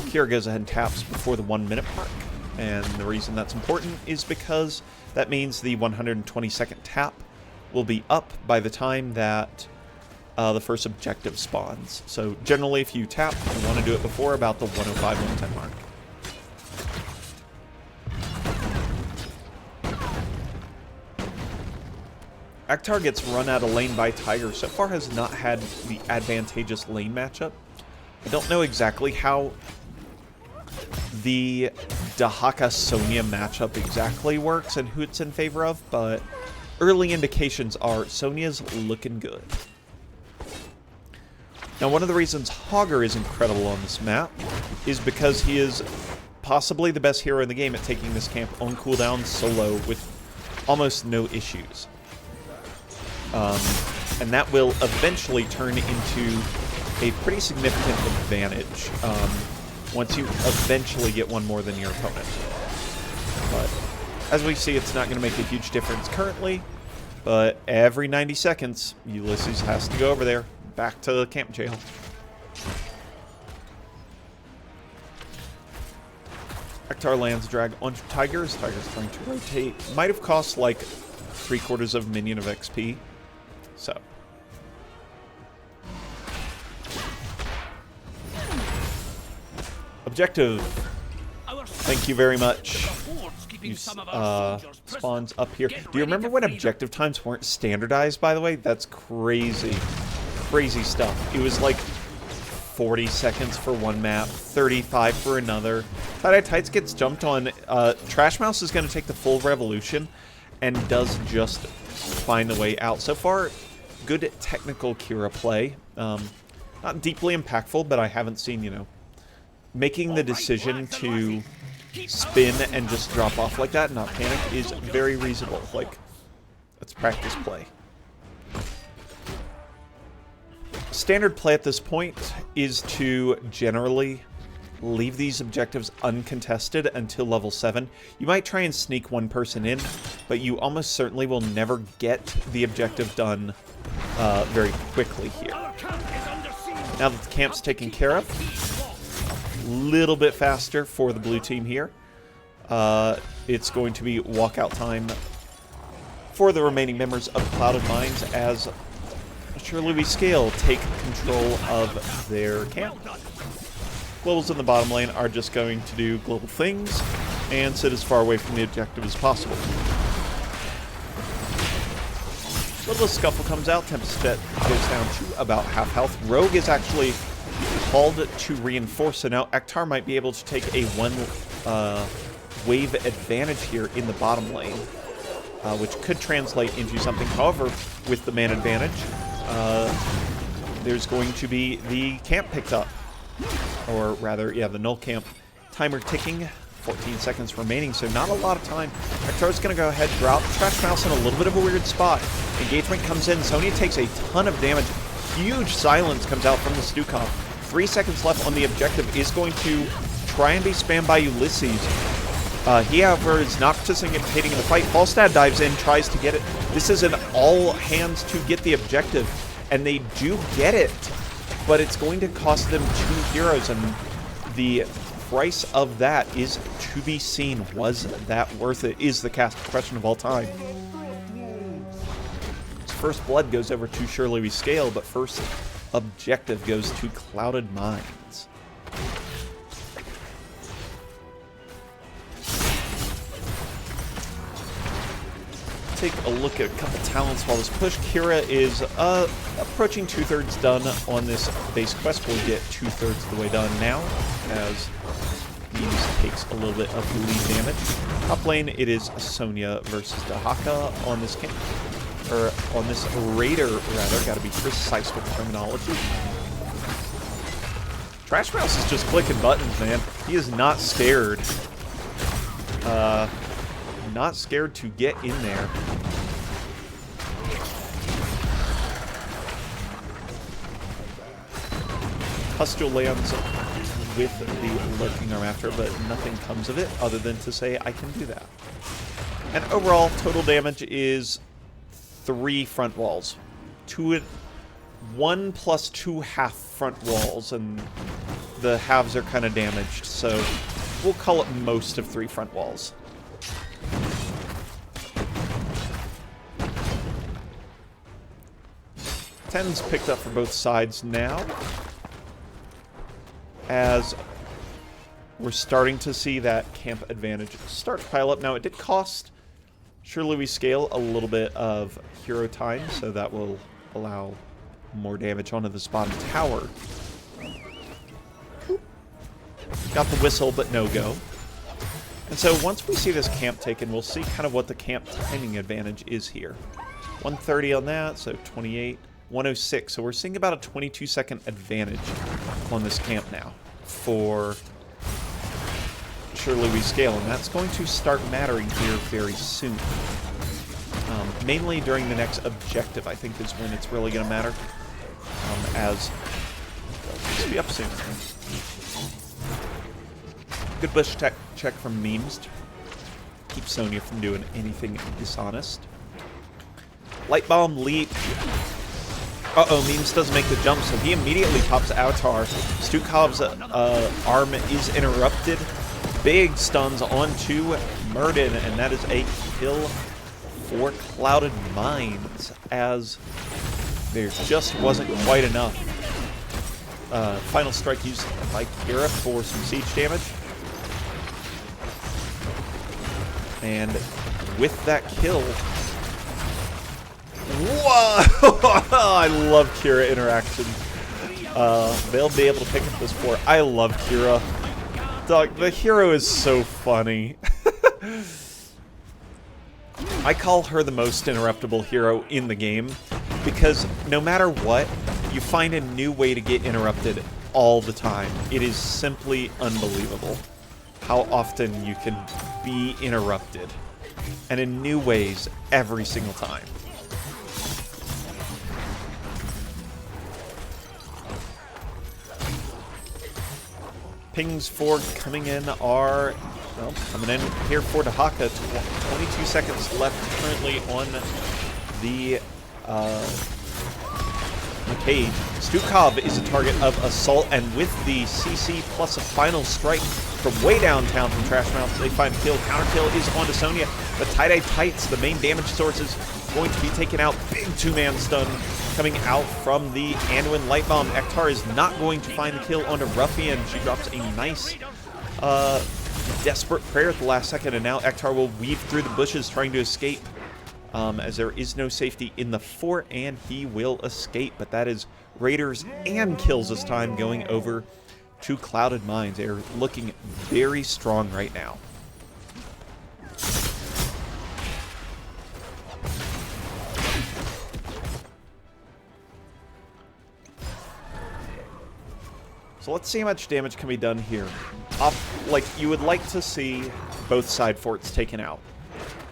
Kira goes ahead and taps before the 1 minute mark, and the reason that's important is because that means the 120-second tap will be up by the time that the first objective spawns. So generally if you tap, you want to do it before about the 105, 110 mark. Ektar gets run out of lane by Tiger. So far has not had the advantageous lane matchup. I don't know exactly how the Dahaka-Sonya matchup exactly works and who it's in favor of, but early indications are Sonya's looking good. Now, one of the reasons Hogger is incredible on this map is because he is possibly the best hero in the game at taking this camp on cooldown solo with almost no issues. And that will eventually turn into a pretty significant advantage once you eventually get one more than your opponent. But as we see, it's not going to make a huge difference currently, but every 90 seconds, Ulysses has to go over there, back to the camp jail. Ektar lands drag onto Tigers. Tigers trying to rotate. Might have cost like 3/4 of a minion of XP. So. Objective. Thank you very much. Spawns up here. Do you remember when objective times weren't standardized, by the way? That's crazy. Crazy stuff. It was like 40 seconds for one map, 35 for another. Tie-Dye Tights gets jumped on. Trash Mouse is going to take the full revolution and does just find the way out. So far, good technical Kira play. Not deeply impactful, but I haven't seen, you know, making the decision to spin and just drop off like that and not panic is very reasonable. Like, that's practice play. Standard play at this point is to generally leave these objectives uncontested until level 7. You might try and sneak one person in, but you almost certainly will never get the objective done very quickly here. Now that the camp's taken care of, a little bit faster for the blue team here. It's going to be walkout time for the remaining members of Clouded Minds as Surely We Scale take control of their camp. Globals in the bottom lane are just going to do global things and sit as far away from the objective as possible. Little scuffle comes out. Tempest Jet goes down to about half health. Rogue is actually called to reinforce, so now Ektar might be able to take a one wave advantage here in the bottom lane, which could translate into something. However, with the man advantage, there's going to be the camp picked up. Or rather, yeah, the null camp timer ticking. 14 seconds remaining, so not a lot of time. Ektar's going to go ahead, drop Trash Mouse in a little bit of a weird spot. Engagement comes in. Sonya takes a ton of damage. Huge silence comes out from the Stukov. 3 seconds left on the objective. Is going to try and be spammed by Ulysses. He, however, is not participating in the fight. Falstad dives in, tries to get it. This is an all hands to get the objective, and they do get it, but it's going to cost them 2 heroes, and the price of that is to be seen. Was that worth it? Is the cast question of all time. First blood goes over to Surely We Scale, but first objective goes to Clouded Minds. Take a look at a couple talents while this push. Kira is approaching 2/3 done on this base quest. We'll get 2/3 of the way done now, as Memes takes a little bit of lead damage. Top lane, it is Sonya versus Dahaka on this camp. Or on this Raider, rather. Gotta be precise with the terminology. Trash Mouse is just clicking buttons, man. He is not scared. Not scared to get in there. Pustule lands with the Lurking Arm after, but nothing comes of it other than to say I can do that. And overall, total damage is 3 front walls. 1 plus 2 half front walls, and the halves are kind of damaged, so we'll call it most of 3 front walls. Ten's picked up for both sides now, as we're starting to see that camp advantage start to pile up. Now, it did cost Surely We Scale a little bit of hero time, so that will allow more damage onto this bottom tower. Got the whistle, but no go. And so once we see this camp taken, we'll see kind of what the camp timing advantage is here. 130 on that, so 28. 106, so we're seeing about a 22-second advantage on this camp now for Surely We Scale, and that's going to start mattering here very soon. Mainly during the next objective, I think, is when it's really going to matter. As well, be up soon. Good bush check from Memes to keep Sonya from doing anything dishonest. Light Bomb leap. Uh-oh, Memes doesn't make the jump, so he immediately pops Avatar. Stukov's arm is interrupted. Big stuns onto Murden, and that is a kill for Clouded Minds, as there just wasn't quite enough. Final strike used by Kira for some siege damage. And with that kill... Whoa! I love Kira interaction. They'll be able to pick up this 4. I love Kira. Dog, the hero is so funny. I call her the most interruptible hero in the game, because no matter what, you find a new way to get interrupted all the time. It is simply unbelievable how often you can be interrupted, and in new ways every single time. Pings for coming in are, well, coming in here for Dahaka. 22 seconds left currently on the cage. Stukov is a target of assault, and with the CC plus a final strike from way downtown from Trash Mouse, they find a kill. Counter kill is onto Sonya. The tie-dye tights, the main damage sources going to be taken out. Big two-man stun coming out from the Anduin Light Bomb. Ektar is not going to find the kill onto Ruffian. She drops a nice desperate prayer at the last second, and now Ektar will weave through the bushes trying to escape, as there is no safety in the fort, and he will escape. But that is Raiders and kills this time going over to Clouded Minds. They're looking very strong right now. So let's see how much damage can be done here. Like, you would like to see both side forts taken out.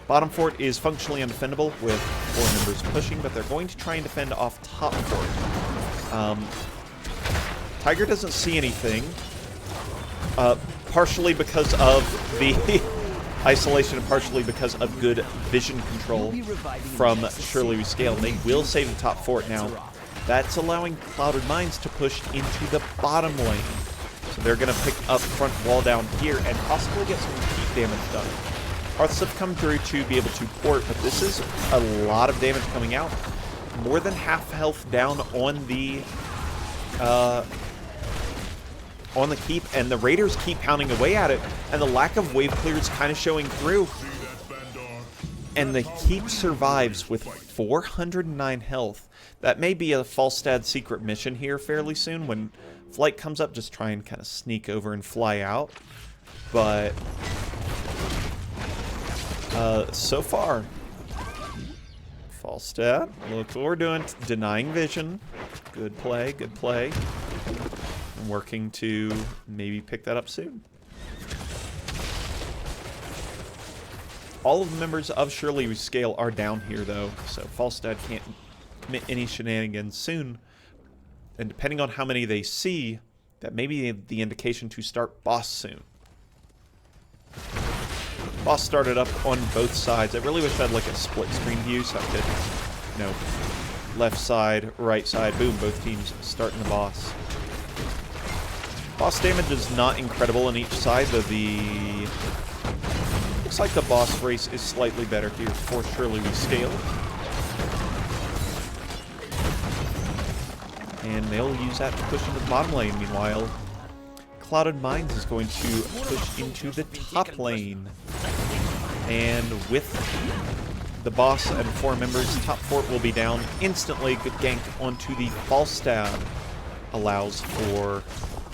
Bottom fort is functionally undefendable with 4 members pushing, but they're going to try and defend off top fort. Tiger doesn't see anything, partially because of the isolation and partially because of good vision control from Surely We Scale. And they will save the top fort now. That's allowing Clouded Minds to push into the bottom lane. So they're going to pick up front wall down here and possibly get some heat damage done. Hearths have come through to be able to port, but this is a lot of damage coming out. More than half health down on the keep, and the Raiders keep pounding away at it, and the lack of wave clear is kind of showing through. And the keep survives with 409 health. That may be a Falstad secret mission here fairly soon. When flight comes up, just try and kind of sneak over and fly out. But so far, Falstad, look what we're doing. Denying vision. Good play, good play. I'm working to maybe pick that up soon. All of the members of Surely We Scale are down here, though, so Falstad can't commit any shenanigans soon. And depending on how many they see, that may be the indication to start boss soon. Boss started up on both sides. I really wish I had like a split screen view so I could, you know, left side, right side, boom, both teams starting the boss. Boss damage is not incredible on each side, though the... Looks like the boss race is slightly better here for Surely We Scale. And they'll use that to push into the bottom lane. Meanwhile, Clouded Minds is going to push into the top lane. And with the boss and 4 members, top fort will be down instantly. Good gank onto the Falstad allows for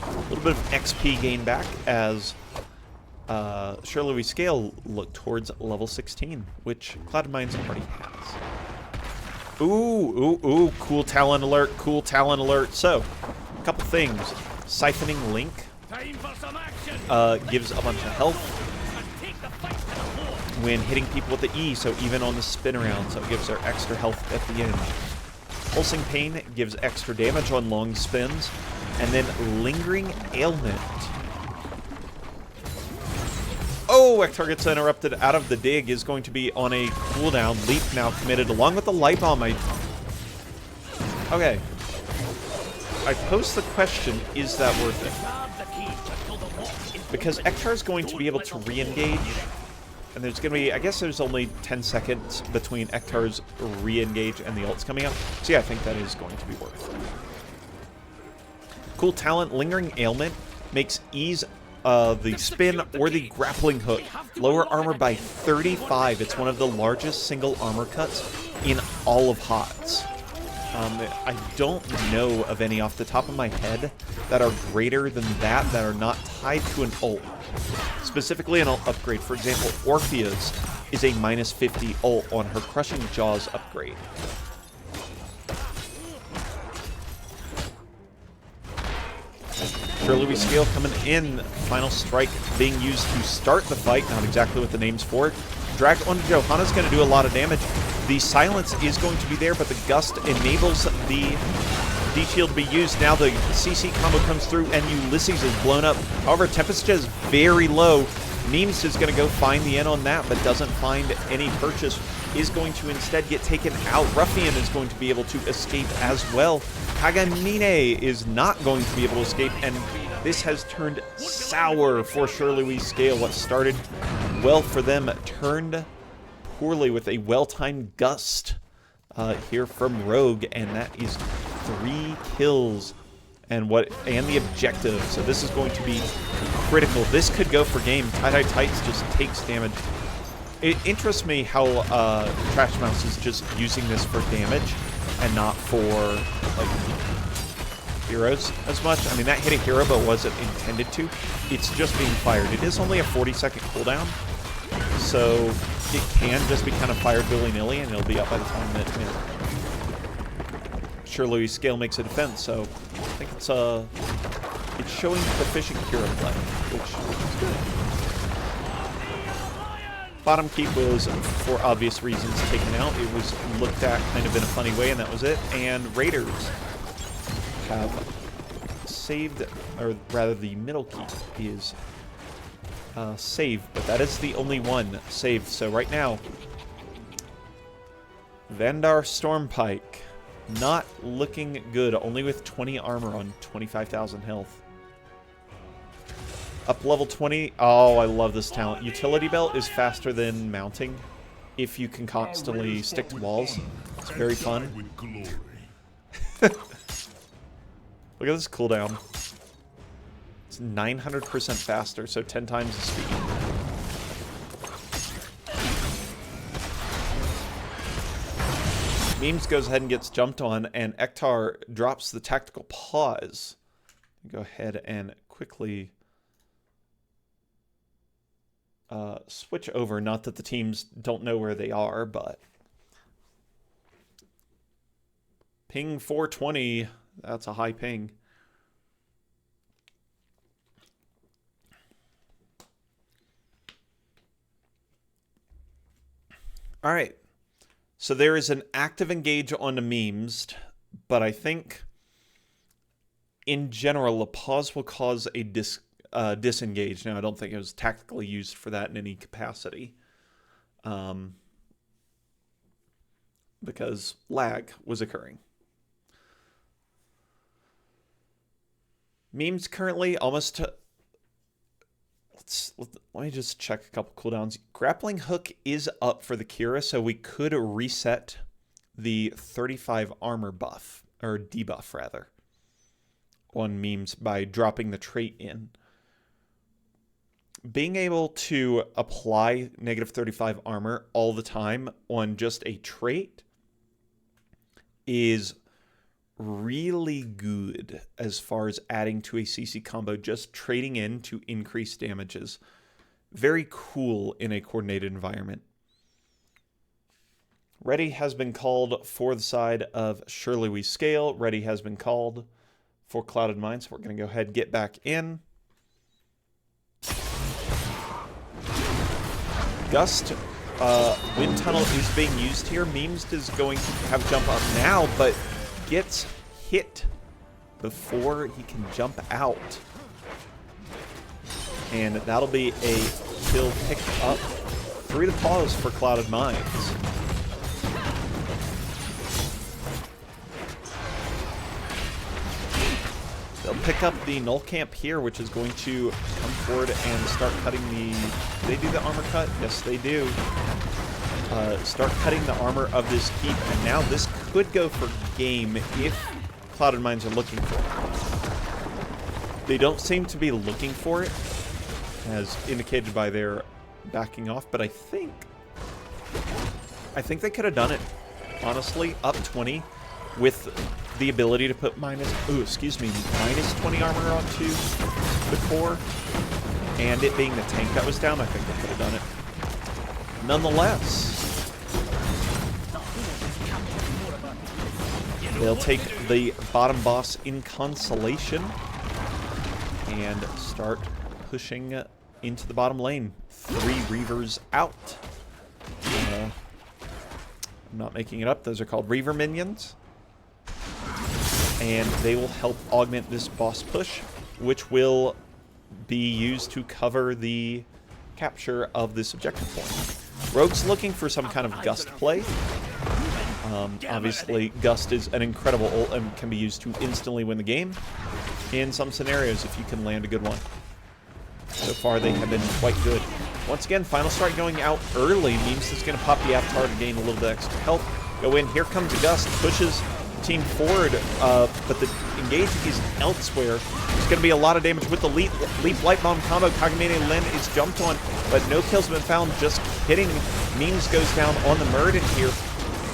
a little bit of XP gain back as Surely We Scale look towards level 16, which Clouded Minds already has. Ooh, cool talent alert, cool talent alert. So, a couple things. Siphoning Link gives a bunch of health when hitting people with the E, so even on the spin around, so it gives their extra health at the end. Pulsing Pain gives extra damage on long spins, and then Lingering Ailment. Oh, Ektar gets interrupted out of the dig, is going to be on a cooldown. Leap now committed, along with the Light Bomb. Okay. I pose the question, is that worth it? Because Ektar is going to be able to re-engage, and there's going to be, I guess there's only 10 seconds between Ektar's re-engage and the ults coming up. So yeah, I think that is going to be worth it. Cool talent, Lingering Ailment makes ease the spin or the grappling hook lower armor by 35. It's one of the largest single armor cuts in all of HOTS. I don't know of any off the top of my head that are greater than that are not tied to an ult. Specifically an ult upgrade. For example, Orphea's is a minus 50 ult on her Crushing Jaws upgrade. Surely We Scale coming in. Final Strike being used to start the fight. Not exactly what the name's for. Drag onto Johanna's going to do a lot of damage. The silence is going to be there, but the Gust enables the D-Shield to be used. Now the CC combo comes through, and Ulysses is blown up. However, Tempest is very low. Memes is going to go find the end on that, but doesn't find any purchase. Is going to instead get taken out. Ruffian is going to be able to escape as well. Kagamine is not going to be able to escape, and this has turned sour for Surely We Scale. What started well for them turned poorly with a well-timed Gust here from Rogue, and that is 3 kills. And the objective. So this is going to be critical. This could go for game. Tie-Dye Tights just takes damage. It interests me how Trash Mouse is just using this for damage and not for like heroes as much. I mean, that hit a hero, but wasn't intended to. It's just being fired. It is only a 40-second cooldown, so it can just be kind of fired willy-nilly, and it'll be up by the time that, you know, Shirley's scale makes a defense. So I think it's showing proficient hero play, which is good. Bottom keep was, for obvious reasons, taken out. It was looked at kind of in a funny way, and that was it. And Raiders have saved, or rather the middle keep is saved, but that is the only one saved. So right now, Vandar Stormpike, not looking good, only with 20 armor on 25,000 health. Up level 20. Oh, I love this talent. Utility Belt is faster than mounting if you can constantly stick to walls. It's very fun. Look at this cooldown. It's 900% faster, so 10 times the speed. Memes goes ahead and gets jumped on, and Ektar drops the tactical pause. Go ahead and quickly switch over. Not that the teams don't know where they are, but ping 420. That's a high ping. All right. So there is an active engage on the memes, but I think in general, a pause will cause a disengage. Now, I don't think it was tactically used for that in any capacity, because lag was occurring. Memes currently almost... Let me just check a couple cooldowns. Grappling Hook is up for the Kira, so we could reset the 35 armor buff, or debuff rather, on memes by dropping the trait in. Being able to apply negative 35 armor all the time on just a trait is really good as far as adding to a CC combo, just trading in to increase damages. Very cool in a coordinated environment. Ready has been called for the side of Surely We Scale. Ready has been called for Clouded Mine, so we're going to go ahead and get back in. Gust Wind Tunnel is being used here. Memes is going to have jump up now, but gets hit before he can jump out. And that'll be a kill picked up through the pause for Clouded Mines. They'll pick up the null camp here, which is going to come forward and start cutting the... Do they do the armor cut? Yes, they do. Start cutting the armor of this keep, and now this could go for game if Clouded Mines are looking for it. They don't seem to be looking for it, as indicated by their backing off, but I think they could have done it, honestly, up 20 with the ability to put minus 20 armor onto the core, and it being the tank that was down. I think they could have done it. Nonetheless, they'll take the bottom boss in consolation and start pushing into the bottom lane. 3 Reavers out. I'm not making it up. Those are called Reaver minions. And they will help augment this boss push, which will be used to cover the capture of this objective point. Rogue's looking for some kind of Gust play. Obviously, Gust is an incredible ult and can be used to instantly win the game in some scenarios if you can land a good one. So far, they have been quite good. Once again, Final Strike going out early means it's going to pop the Avatar to gain a little bit extra health. go in. Here comes a gust, pushes the team forward, but the engage is elsewhere. There's going to be a lot of damage with the Leap Light Bomb combo. Kagamine Lin is jumped on, but no kills have been found. Just hitting. Memes goes down on the Murden here.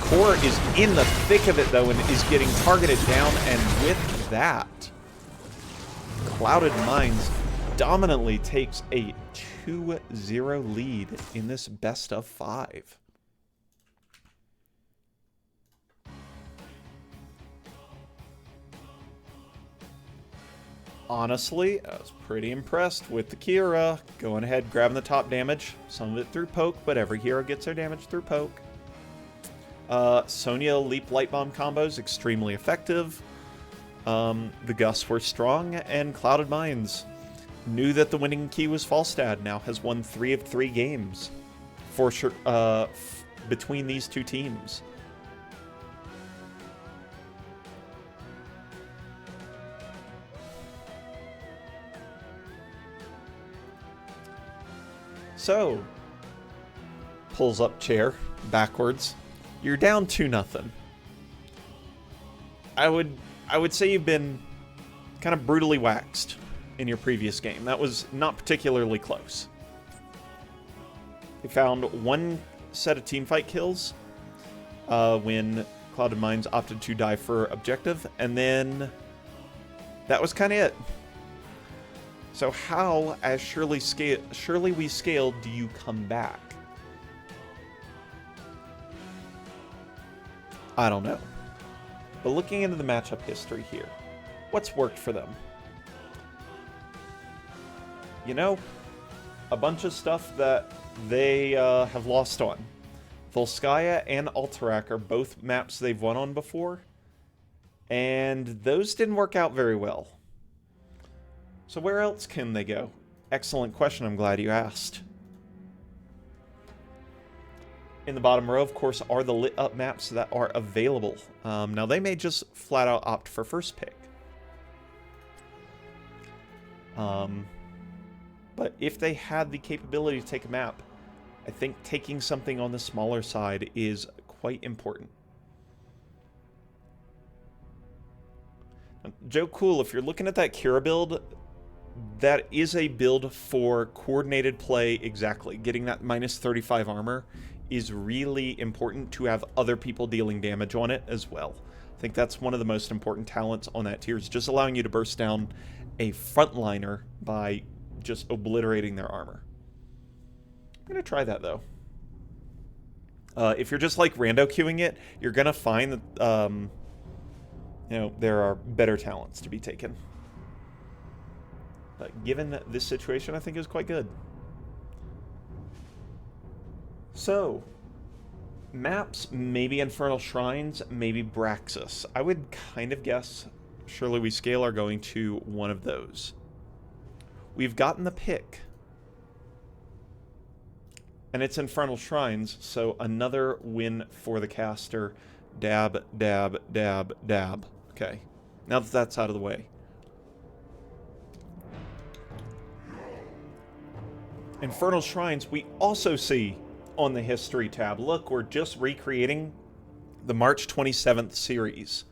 Core is in the thick of it, though, and is getting targeted down, and with that, Clouded Minds dominantly takes a 2-0 lead in this best of 5. Honestly, I was pretty impressed with the Kira. Going ahead, grabbing the top damage. Some of it through poke, but every hero gets their damage through poke. Sonya Leap Light Bomb combos, extremely effective. The Gusts were strong, and Clouded Minds knew that the winning key was Falstad. Now has won 3 of 3 games for sure, between these two teams. So, pulls up chair backwards. You're down 2-0. I would say you've been kind of brutally waxed in your previous game. That was not particularly close. You found 1 set of teamfight kills when Clouded Minds opted to die for objective, and then that was kind of it. So how, as Surely We Scaled, do you come back? I don't know. But looking into the matchup history here, what's worked for them? You know, a bunch of stuff that they have lost on. Volskaya and Alterac are both maps they've won on before, and those didn't work out very well. So where else can they go? Excellent question, I'm glad you asked. In the bottom row, of course, are the lit up maps that are available. Now, they may just flat out opt for first pick. But if they had the capability to take a map, I think taking something on the smaller side is quite important. Joe Cool, if you're looking at that Kira build, that is a build for coordinated play exactly. Getting that minus 35 armor is really important to have other people dealing damage on it as well. I think that's one of the most important talents on that tier, is just allowing you to burst down a frontliner by just obliterating their armor. I'm going to try that, though. If you're just like rando queuing it, you're going to find that you know, there are better talents to be taken. But given this situation, I think it was quite good. So, maps, maybe Infernal Shrines, maybe Braxis. I would kind of guess Surely We Scale are going to one of those. We've gotten the pick. And it's Infernal Shrines, so another win for the caster. Dab, dab, dab, dab. Okay, now that that's out of the way. Infernal Shrines, we also see on the History tab. Look, we're just recreating the March 27th series.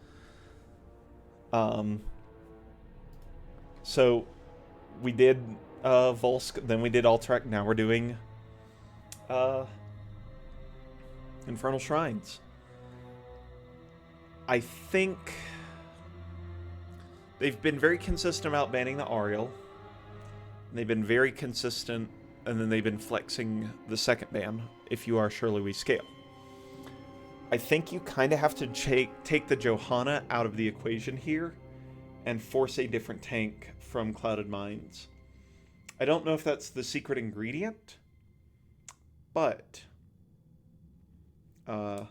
So, we did Volsk, then we did Alterac, now we're doing Infernal Shrines. I think they've been very consistent about banning the Ariel. They've been very consistent, and then they've been flexing the second ban, if you are Surely We Scale. I think you kind of have to take the Johanna out of the equation here and force a different tank from Clouded Minds. I don't know if that's the secret ingredient, but you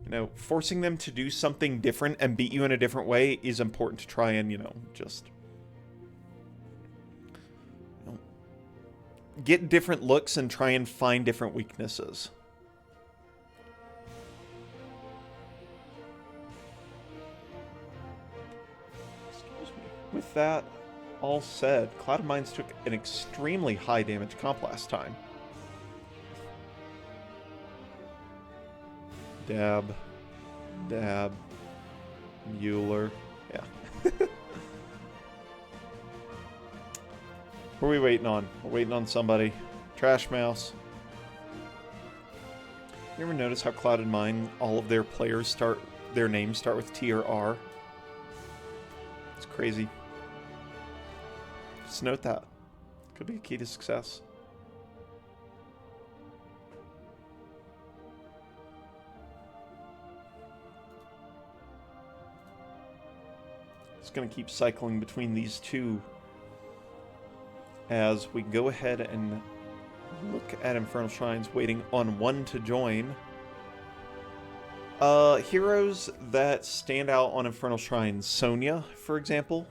know, forcing them to do something different and beat you in a different way is important to try and, you know, just get different looks and try and find different weaknesses. Excuse me. With that all said, Clouded Minds took an extremely high damage comp last time. Dab. Dab. Mueller. Yeah. Who are we waiting on? We're waiting on somebody. Trash Mouse. You ever notice how Clouded Mine, all of their players their names start with T or R? It's crazy. Just note that. Could be a key to success. Just gonna keep cycling between these two as we go ahead and look at Infernal Shrines, waiting on one to join. Heroes that stand out on Infernal Shrines. Sonya, for example.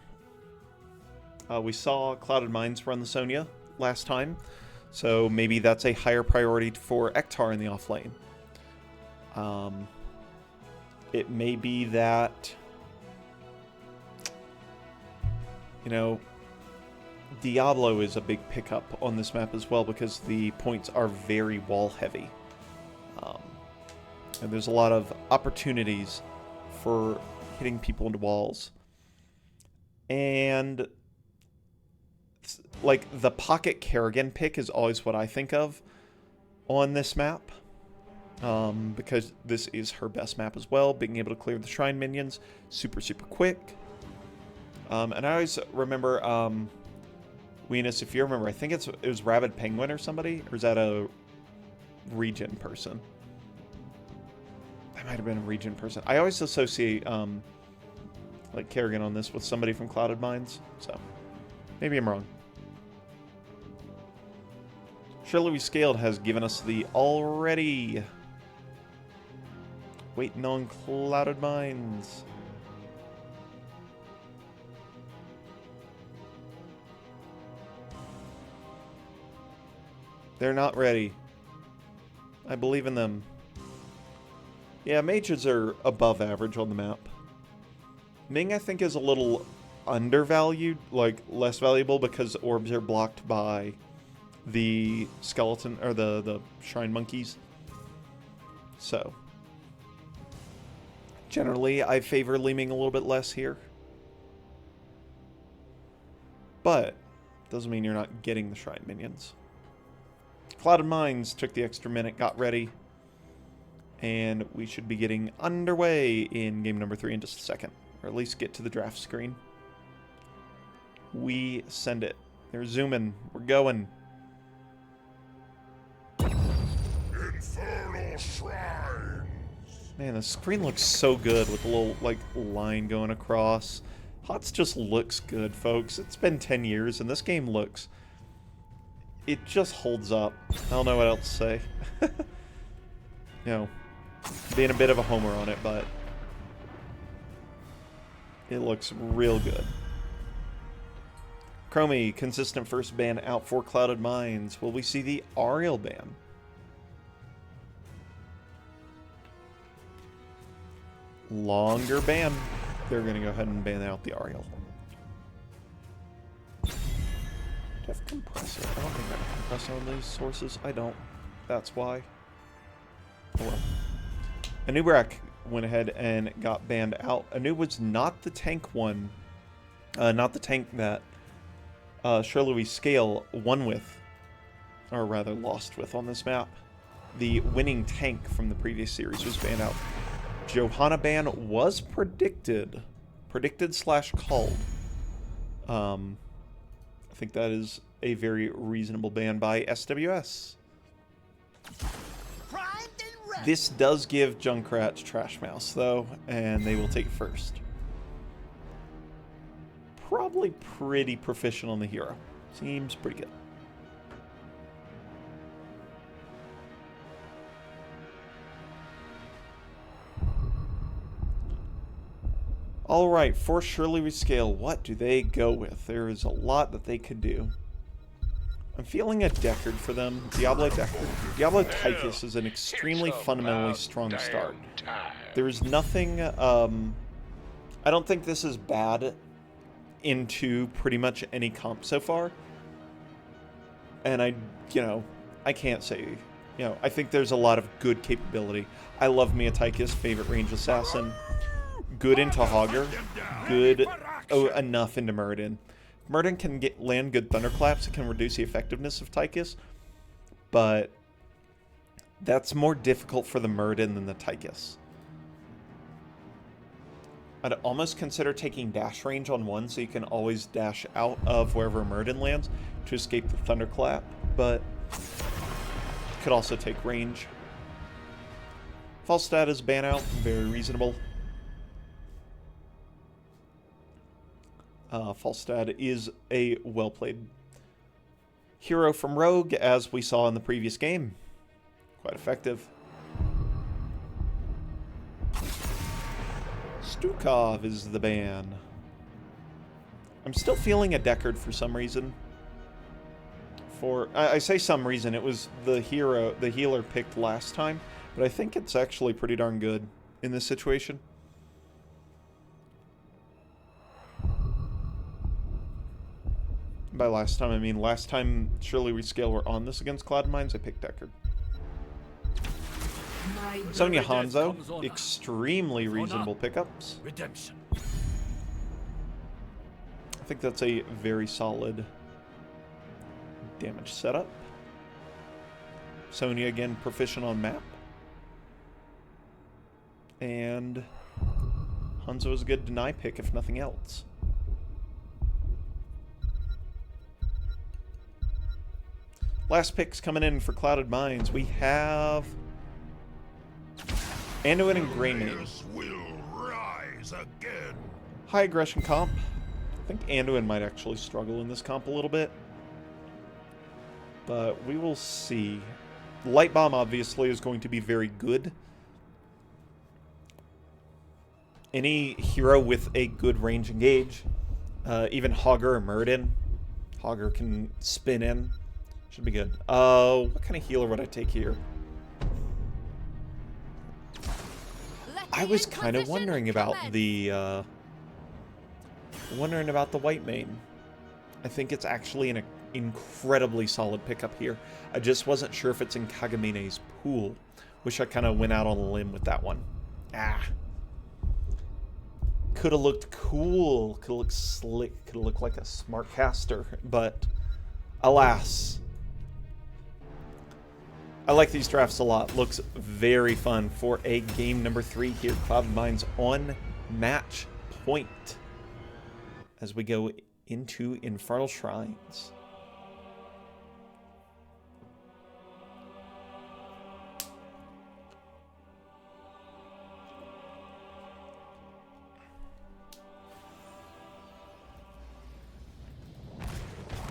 We saw Clouded Mines run the Sonya last time, so maybe that's a higher priority for Ektar in the offlane. It may be that, you know, Diablo is a big pickup on this map as well because the points are very wall heavy. And there's a lot of opportunities for hitting people into walls. And like the Pocket Kerrigan pick is always what I think of on this map. Because this is her best map as well, being able to clear the shrine minions super quick. And I always remember Weenus, if you remember, I think it was Rabid Penguin or somebody, or is that a region person? That might have been a region person. I always associate like Kerrigan on this with somebody from Clouded Mines, so maybe I'm wrong. Surely We Scaled has given us the already waiting on Clouded Mines. They're not ready. I believe in them. Yeah, mages are above average on the map. Ming, I think, is a little undervalued, like less valuable because orbs are blocked by the skeleton, or the shrine monkeys. So, generally, I favor Leeming a little bit less here. But, doesn't mean you're not getting the shrine minions. Clouded Mines took the extra minute, got ready, and we should be getting underway in game number 3 in just a second, or at least get to the draft screen. We send it. They're zooming. We're going. Infernal Shrines! Man, the screen looks so good with a little, like, line going across. HOTS just looks good, folks. It's been 10 years, and this game looks... It just holds up. I don't know what else to say. You know, being a bit of a homer on it, but it looks real good. Chromie, consistent first ban out for Clouded Mines. Will we see the Ariel ban? Longer ban. They're going to go ahead and ban out the Ariel. Do I have compressor? I don't think I have compressor on these sources. I don't. That's why. Oh well. Anubarak went ahead and got banned out. Anu was not the tank one. Not the tank that Surely We Scale won with. Or rather lost with on this map. The winning tank from the previous series was banned out. Johanna ban was predicted. Predicted/called. I think that is a very reasonable ban by SWS. This does give Junkrat Trash Mouse, though, and they will take first. Probably pretty proficient on the hero. Seems pretty good. Alright, for Surely We Scale, what do they go with? There is a lot that they could do. I'm feeling a Deckard for them. Diablo Deckard. Diablo Tychus is an extremely fundamentally strong start. There is nothing, I don't think this is bad into pretty much any comp so far. And I can't say You know, I think there's a lot of good capability. I love Miatychus, favorite range assassin. Good into Hogger. Good enough into Muradin. Muradin can land good thunderclaps. It can reduce the effectiveness of Tychus. But that's more difficult for the Muradin than the Tychus. I'd almost consider taking dash range on one so you can always dash out of wherever Muradin lands to escape the thunderclap. But could also take range. Falstad is ban out, very reasonable. Falstad is a well-played hero from Rogue, as we saw in the previous game. Quite effective. Stukov is the ban. I'm still feeling a Deckard for some reason. I say some reason, it was the healer picked last time, but I think it's actually pretty darn good in this situation. By last time, I mean last time Surely We Scale were on this against Cloud Mines, I picked Deckard. Sonya Hanzo, extremely reasonable pickups. Redemption. I think that's a very solid damage setup. Sonya again proficient on map. And Hanzo is a good deny pick if nothing else. Last picks coming in for Clouded Mines. We have Anduin and Greymane. High aggression comp. I think Anduin might actually struggle in this comp a little bit. But we will see. Light Bomb obviously is going to be very good. Any hero with a good range engage, even Hogger or Muradin. Hogger can spin in. Should be good. What kind of healer would I take here? I was kind of wondering about the white mane. I think it's actually an incredibly solid pickup here. I just wasn't sure if it's in Kagamine's pool. Wish I kind of went out on a limb with that one. Could have looked cool. Could have looked slick. Could have looked like a smart caster. But alas. I like these drafts a lot. Looks very fun for a game number 3 here. Cloud Mines on match point as we go into Infernal Shrines.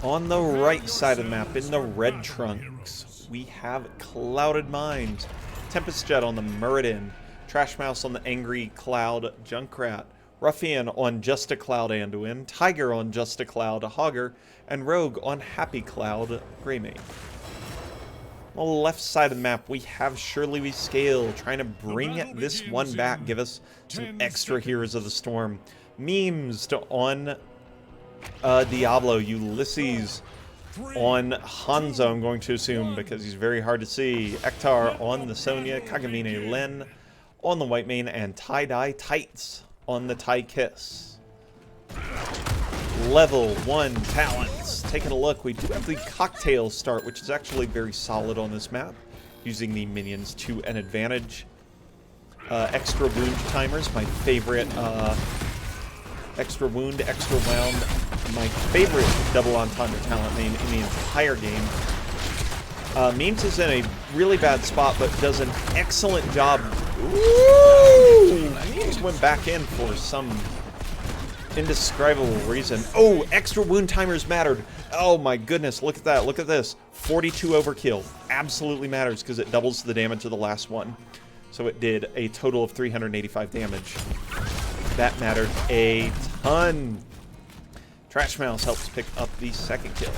On the right side of the map, in the red trunks, we have Clouded Mines, Tempest Jet on the Muradin, Trash Mouse on the Angry Cloud Junkrat, Ruffian on Just a Cloud Anduin, Tiger on Just a Cloud Hogger, and Rogue on Happy Cloud Greymane. On the left side of the map, we have Surely We Scale, trying to bring this one back, give us some extra Heroes of the Storm. Memes on Diablo, Ulysses on Hanzo, I'm going to assume, because he's very hard to see. Ektar on the Sonya, Kagamine Len on the White Mane, and Tie-Dye Tights on the Tai Kiss. Level 1 talents. Taking a look, we do have the Cocktail start, which is actually very solid on this map, using the minions to an advantage. Extra wound timers, my favorite. Extra wound, extra wound, my favorite double entendre talent name in the entire game. Memes is in a really bad spot, but does an excellent job. Ooh! Memes went back in for some indescribable reason. Oh, extra wound timers mattered. Oh my goodness, look at that, look at this. 42 overkill. Absolutely matters because it doubles the damage of the last one. So it did a total of 385 damage. That mattered a ton. Trash Mouse helps pick up the second kill.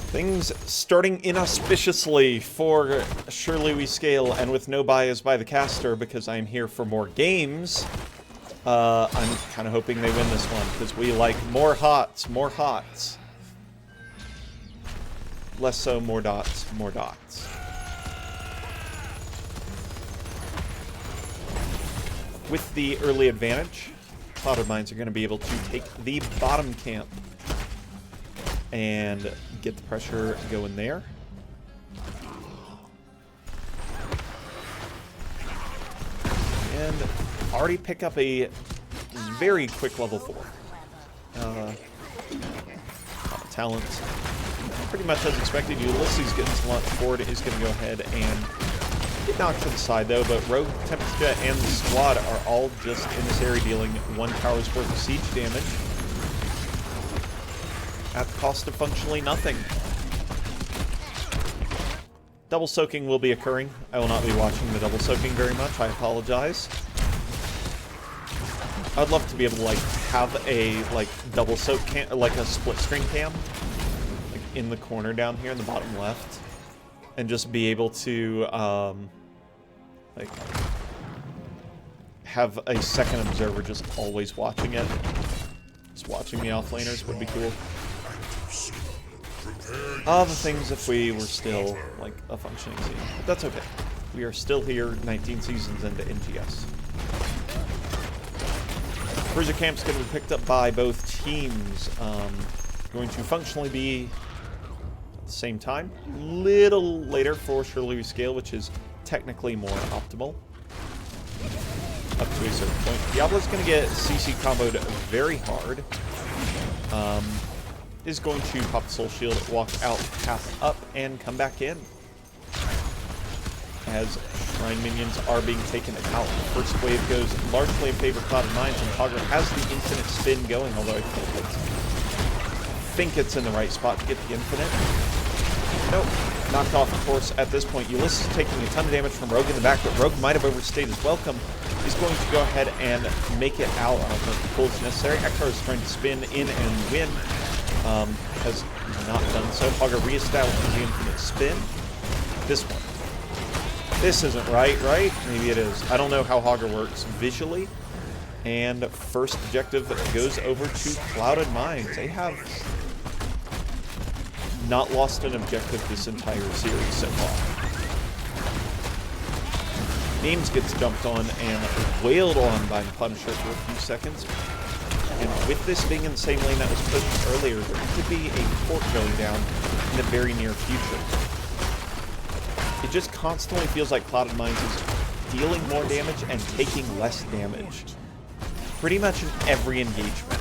Things starting inauspiciously for Surely We Scale, and with no bias by the caster because I'm here for more games. I'm kind of hoping they win this one because we like more hots, more hots. less so, more dots, more dots. With the early advantage, Clouded Mines are going to be able to take the bottom camp and get the pressure going there. And already pick up a very quick level 4. Talent. Pretty much as expected. Ulysses getting some launch forward is going to go ahead and get knocked to the side though, but Rogue, Tempest Jet, and the squad are all just in this area dealing 1 tower's worth of siege damage at the cost of functionally nothing. Double soaking will be occurring. I will not be watching the double soaking very much. I apologize. I'd love to be able to like have a double soak cam, like a split screen cam, like in the corner down here in the bottom left, and just be able to like have a second observer just always watching it. Just watching the offlaners would be cool. Other things if we were still like a functioning scene. But that's okay. We are still here 19 seasons into NGS. Cruiser camp's going to be picked up by both teams. Going to functionally be at the same time. Little later for Surely We Scale, which is technically more optimal. Up to a certain point. Diablo's going to get CC comboed very hard. Is going to pop the Soul Shield, walk out, path up, and come back in. As Shrine minions are being taken out. The first wave goes largely in favor of Clouded Mines, and Hogger has the infinite spin going, although I think it's in the right spot to get the infinite. Nope. Knocked off, of course, at this point. Ulysses is taking a ton of damage from Rogue in the back, but Rogue might have overstayed his welcome. He's going to go ahead and make it out. I don't know if the pull is necessary. Ektar is trying to spin in and win. Has not done so. Hogger reestablishes the infinite spin. This one. This isn't right? Maybe it is. I don't know how Hogger works visually. And first objective goes over to Clouded Mines. They have not lost an objective this entire series so far. Ames gets jumped on and wailed on by the Punisher for a few seconds. And with this being in the same lane that was pushed earlier, there could be a port going down in the very near future. It just constantly feels like Clouded Mines is dealing more damage and taking less damage. Pretty much in every engagement.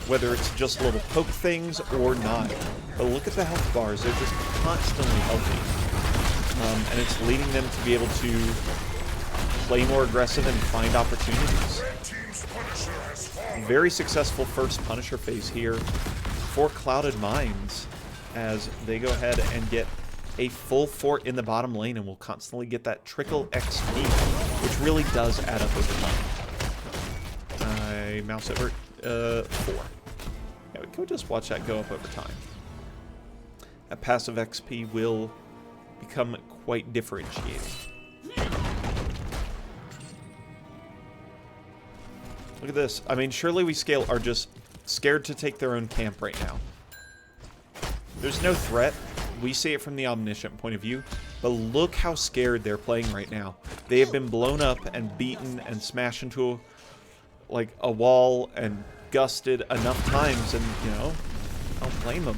Whether it's just little poke things or not. But look at the health bars, they're just constantly healthy. And it's leading them to be able to play more aggressive and find opportunities. Very successful first Punisher phase here for Clouded Mines as they go ahead and get a full fort in the bottom lane and will constantly get that trickle XP, which really does add up over time. Mouse over 4. Yeah, we could just watch that go up over time. That passive XP will become quite differentiating. Look at this. I mean, Surely We Scale are just scared to take their own camp right now. There's no threat. We see it from the omniscient point of view, but look how scared they're playing right now. They have been blown up and beaten and smashed into a wall and gusted enough times, and, you know, I don't blame them.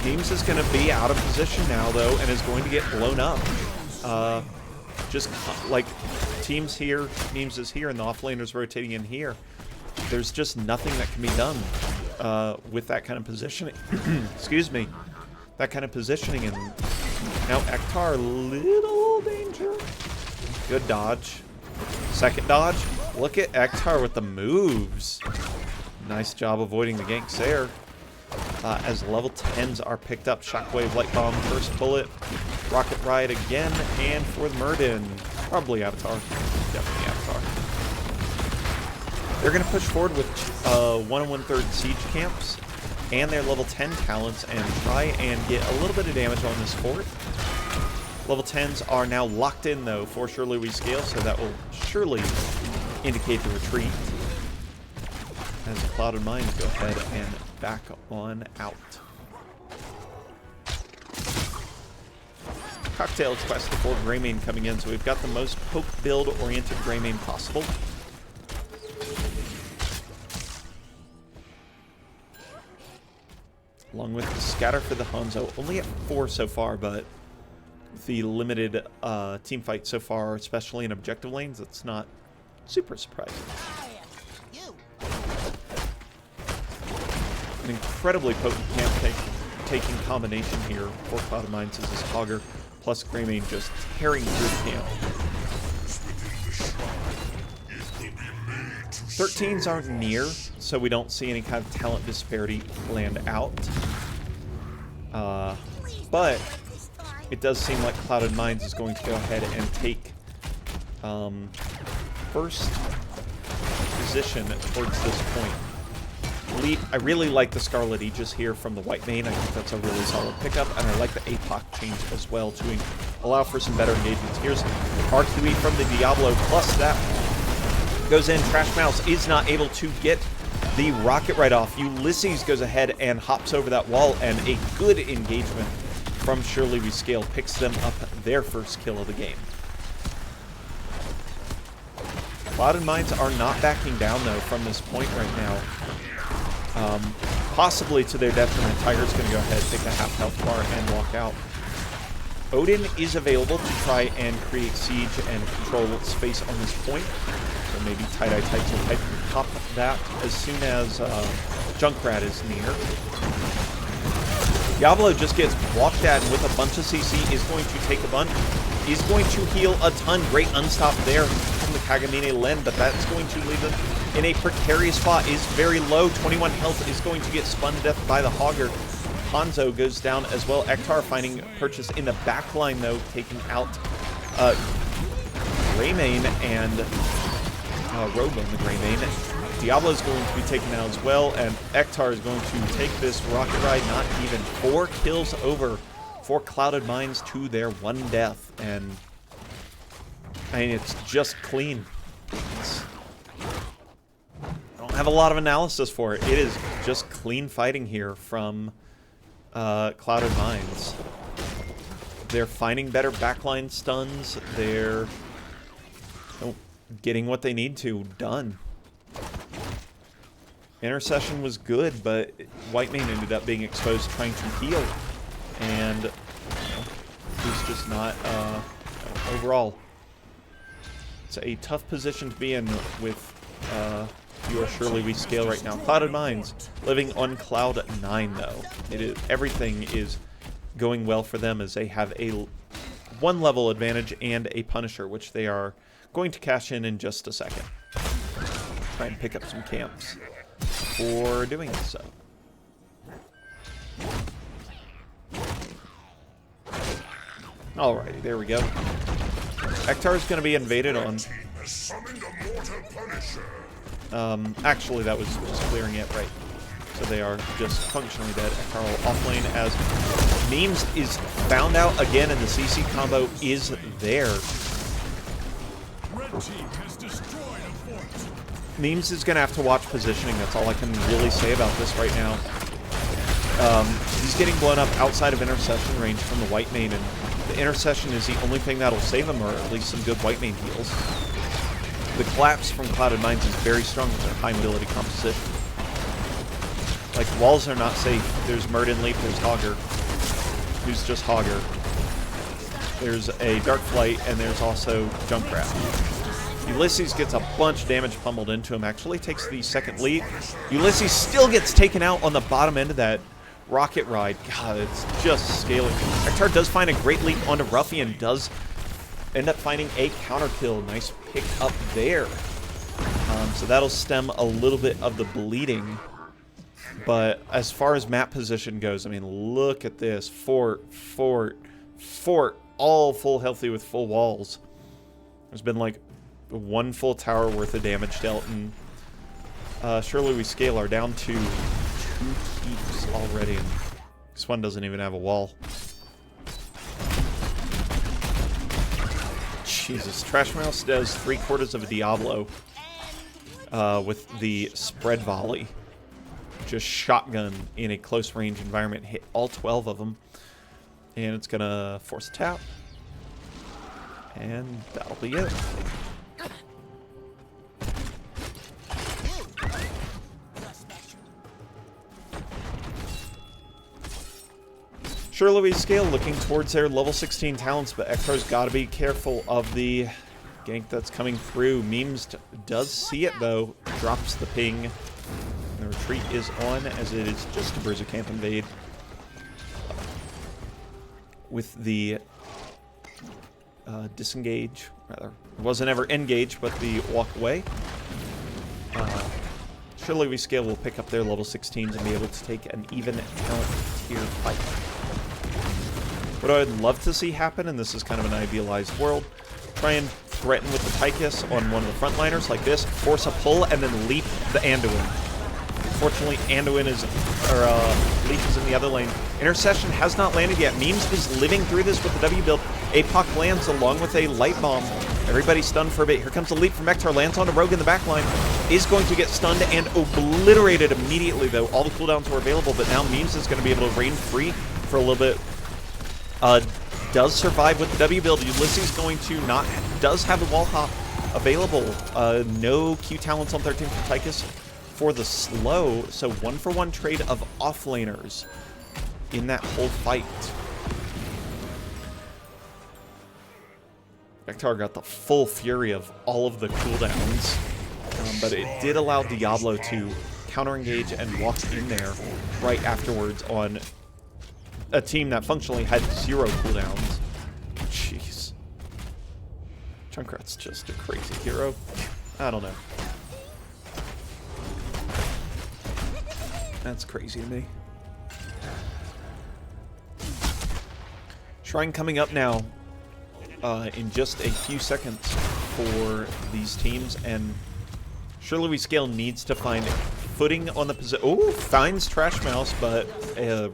Games is going to be out of position now, though, and is going to get blown up. Just like teams here, Memes is here, and the offlaners rotating in here. There's just nothing that can be done with that kind of positioning. Excuse me. That kind of positioning. And now Ektar, little danger. Good dodge. Second dodge. Look at Ektar with the moves. Nice job avoiding the ganks there. As level 10s are picked up. Shockwave, Light Bomb, first bullet. Rocket Ride again, and for the Murden. Probably Avatar. Definitely Avatar. They're going to push forward with 1 1/3 siege camps and their level 10 talents and try and get a little bit of damage on this fort. Level 10s are now locked in, though, for Surely We Scale, so that will surely indicate the retreat. as Clouded Minds go ahead and back on out. Cocktail Quest before Greymane coming in, so we've got the most poke build-oriented Greymane possible. Along with the Scatter for the Hanzo, only at 4 so far, but the limited team fight so far, especially in objective lanes, it's not super surprising. An incredibly potent camp taking combination here for Clouded Minds is this Hogger plus Greymane just tearing through the camp. 13s aren't near, so we don't see any kind of talent disparity land out. But it does seem like Clouded Minds is going to go ahead and take first position towards this point. I really like the Scarlet Aegis here from the Whitemane. I think that's a really solid pickup, and I like the APOC change as well to allow for some better engagements. Here's RQE from the Diablo, plus that goes in. Trash Mouse is not able to get the rocket right off. Ulysses goes ahead and hops over that wall, and a good engagement from Surely We Scale picks them up their first kill of the game. Clouded Minds are not backing down, though, from this point right now. Possibly to their detriment. Tiger's going to go ahead, take a half health bar, and walk out. Odin is available to try and create siege and control space on this point. So maybe Tie-Dye Tights will pop that as soon as Junkrat is near. Diablo just gets walked at, and with a bunch of CC is going to take a bunch. Is going to heal a ton. Great unstop there from the Kagamine Len, but that's going to leave them in a precarious spot. Is very low. 21 health is going to get spun to death by the Hogger. Hanzo goes down as well. Ektar finding purchase in the back line, though, taking out Greymane and Robo in the Greymane. Diablo's going to be taken out as well, and Ektar is going to take this rocket ride. Not even 4 kills over for Clouded Minds to their 1 death, and I mean, it's just clean. I don't have a lot of analysis for it. It is just clean fighting here from Clouded Minds. They're finding better backline stuns. They're getting what they need to done. Intercession was good, but Whitemane ended up being exposed trying to heal, and he's just not overall. It's a tough position to be in with your Surely We Scale right now. Clouded Minds living on cloud 9, though. Everything is going well for them as they have a 1 level advantage and a Punisher, which they are going to cash in just a second. Try and pick up some camps for doing so. Alrighty, there we go. Ektar is going to be invaded on. Actually, that was just clearing it, right. So they are just functionally dead. Ektar off lane as Memes is found out again, and the CC combo is there. Memes is going to have to watch positioning. That's all I can really say about this right now. He's getting blown up outside of intercession range from the Whitemane, and the intercession is the only thing that'll save him, or at least some good Whitemane heals. The collapse from Clouded Minds is very strong with their high mobility composition. Like, walls are not safe. There's Murden Leap, there's Hogger, who's just Hogger. There's a Dark Flight, and there's also Junkrat. Ulysses gets a bunch of damage pummeled into him, actually takes the second lead. Ulysses still gets taken out on the bottom end of that rocket ride. God, it's just scaling. Ektar does find a great leap onto Ruffy and does end up finding a counter kill. Nice pick up there. So that'll stem a little bit of the bleeding. But as far as map position goes, I mean, look at this. Fort, all full healthy with full walls. There's been like 1 full tower worth of damage dealt, and Surely We Scale are down to 2 keeps already, and this one doesn't even have a wall. Jesus, Trash Mouse does 3/4 of a Diablo. with the spread volley. Just shotgun in a close range environment, hit all 12 of them. And it's going to force a tap. And that'll be it. Sure, Louis Scale looking towards their level 16 talents, but Ektar's got to be careful of the gank that's coming through. Memes does see it, though. Drops the ping. The retreat is on, as it is just a Berserk Camp invade. With the disengage, rather. It wasn't ever engage, but the walk away. Surely we Scale will pick up their level 16s and be able to take an even talent tier fight. What I'd love to see happen, and this is kind of an idealized world, try and threaten with the Tychus on one of the frontliners like this, force a pull, and then leap the Anduin. Unfortunately, Anduin is, Leaf is in the other lane. Intercession has not landed yet. Memes is living through this with the W build. APOC lands along with a light bomb. Everybody's stunned for a bit. Here comes the leap from Ektar. Lands on a Rogue in the backline. Is going to get stunned and obliterated immediately, though. All the cooldowns were available, but now Memes is going to be able to reign free for a little bit. Does survive with the W build. Ulysses going to not, does have the wall hop available. No Q talents on 13 from Tychus for the slow, so 1-for-1 trade of offlaners in that whole fight. Ektar got the full fury of all of the cooldowns, but it did allow Diablo to counter-engage and walk in there right afterwards on a team that functionally had 0 cooldowns. Jeez. Junkrat's just a crazy hero. I don't know. That's crazy to me. Shrine coming up now in just a few seconds for these teams, and surely we Scale needs to find footing on the position. Oh, finds Trash Mouse, but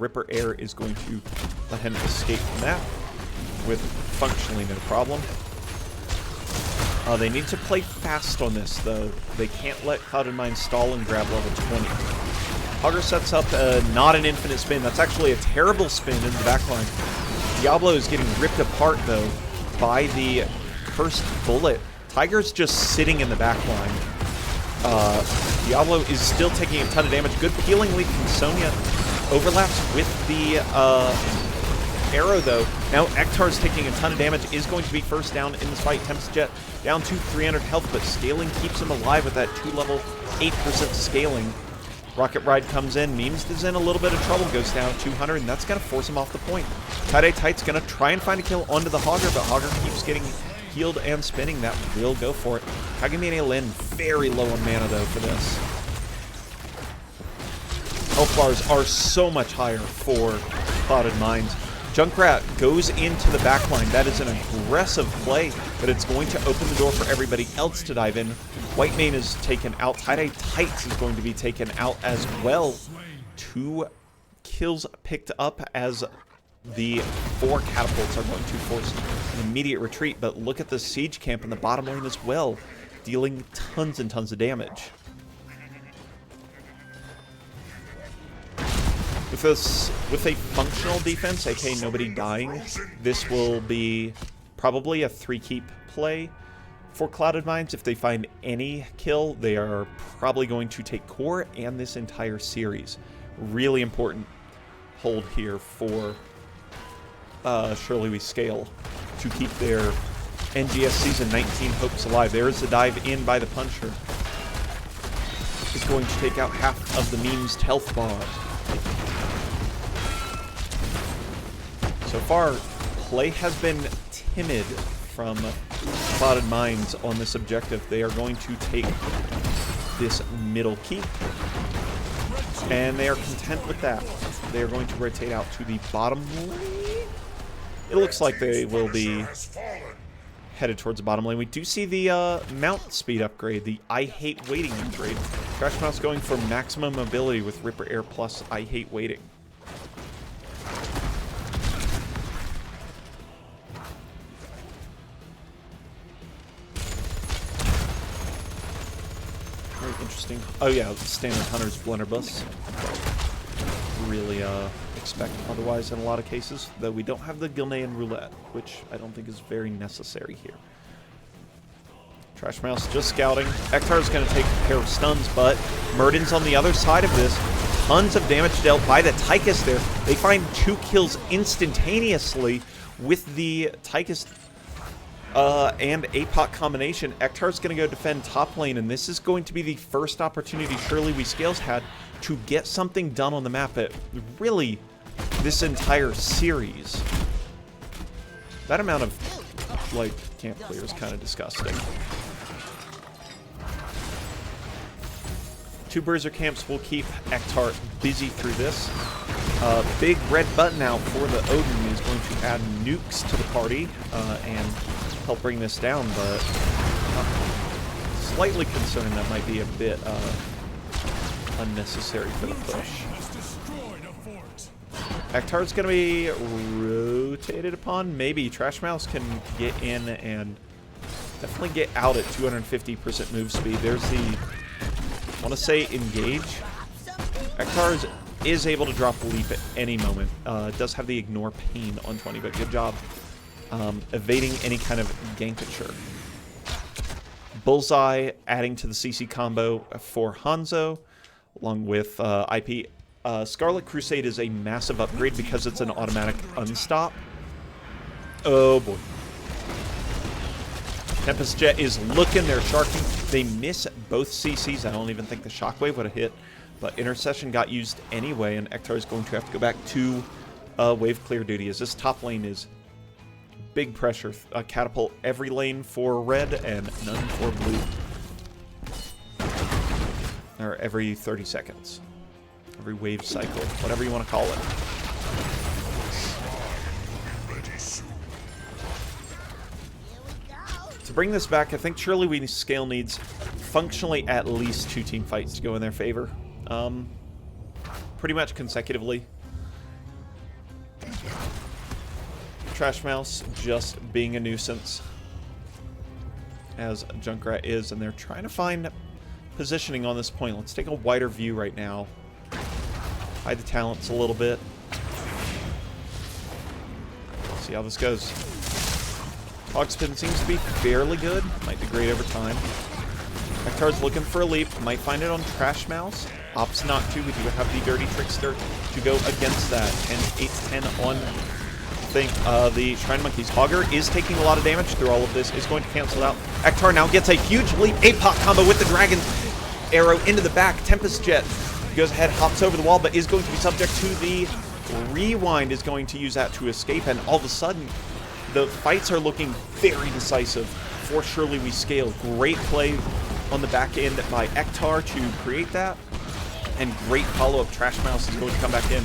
Ripper Air is going to let him escape from that with functionally no problem. They need to play fast on this, though. They can't let Cloud and Mine stall and grab level 20. Hogger sets up not an infinite spin. That's actually a terrible spin in the backline. Diablo is getting ripped apart, though, by the cursed bullet. Tiger's just sitting in the backline. Diablo is still taking a ton of damage. Good healing leap from Sonya. Overlaps with the arrow, though. Now Ektar's taking a ton of damage. Is going to be first down in this fight. Tempest Jet down to 300 health, but scaling keeps him alive with that 2-level 8% scaling. Rocket Ride comes in. Memes is in a little bit of trouble. Goes down 200, and that's going to force him off the point. Tie-Dye Tight's going to try and find a kill onto the Hogger, but Hogger keeps getting healed and spinning. That will go for it. Kagamine Lin very low on mana, though, for this. Health bars are so much higher for Clouded Minds. Junkrat goes into the backline. That is an aggressive play, but it's going to open the door for everybody else to dive in. Whitemane is taken out. Tie-Dye Tights is going to be taken out as well. 2 kills picked up as the 4 catapults are going to force an immediate retreat, but look at the siege camp in the bottom lane as well, dealing tons and tons of damage. With a functional defense, aka nobody dying, this will be probably a 3-keep play for Clouded Minds. If they find any kill, they are probably going to take core and this entire series. Really important hold here for Surely We Scale to keep their NGS Season 19 hopes alive. There is a dive in by the Puncher. Is going to take out half of the Meme's health bar. So far, play has been timid from Clouded Minds on this objective. They are going to take this middle keep, and they are content with that. They are going to rotate out to the bottom lane. It looks like they will be headed towards the bottom lane. We do see the mount speed upgrade, the I Hate Waiting upgrade. Trash Mouse going for maximum mobility with Ripper Air plus I Hate Waiting. Oh yeah, standard Hunter's blunderbuss. Really expect otherwise in a lot of cases, though we don't have the Gilnean roulette, which I don't think is very necessary here. Trash Mouse just scouting. Ektar's going to take a pair of stuns, but Murden's on the other side of this. Tons of damage dealt by the Tychus there. They find 2 kills instantaneously with the Tychus and APOC combination. Ektar's going to go defend top lane, and this is going to be the first opportunity surely we Scales had to get something done on the map at really this entire series. That amount of, like, camp clear is kind of disgusting. 2 Berserk camps will keep Ektar busy through this. Big red button out for the Odin is going to add nukes to the party and help bring this down, but slightly concerned that might be a bit unnecessary for the push. Ektar's going to be rotated upon. Maybe Trash Mouse can get in and definitely get out at 250% move speed. There's the, I want to say, engage. Ektar is able to drop a leap at any moment. Does have the ignore pain on 20, but good job evading any kind of gankature. Bullseye adding to the CC combo for Hanzo, along with IP. Scarlet Crusade is a massive upgrade because it's an automatic unstop. Oh boy. Tempest Jet is looking, they're sharking. They miss both CCs. I don't even think the Shockwave would have hit, but Intercession got used anyway, and Ektar is going to have to go back to wave clear duty, as this top lane is big pressure. Catapult every lane for red and none for blue. Or every 30 seconds. Every wave cycle, whatever you want to call it. To bring this back, I think surely we Scale needs functionally at least 2 team fights to go in their favor. Pretty much consecutively. Trash Mouse just being a nuisance, as Junkrat is, and they're trying to find positioning on this point. Let's take a wider view right now. Hide the talents a little bit. See how this goes. Hogspin seems to be fairly good. Might degrade over time. Ektar's looking for a leap. Might find it on Trash Mouse. Opts not to. We do have the Dirty Trickster to go against that. 8-10 on, I think, the Shrine Monkeys. Hogger is taking a lot of damage through all of this. Is going to cancel out. Ektar now gets a huge leap. APOC combo with the Dragon Arrow into the back. Tempest Jet goes ahead, hops over the wall, but is going to be subject to the rewind. Is going to use that to escape, and all of a sudden, the fights are looking very decisive for Surely We Scale. Great play on the back end by Ektar to create that, and great follow-up. Trash Mouse is going to come back in.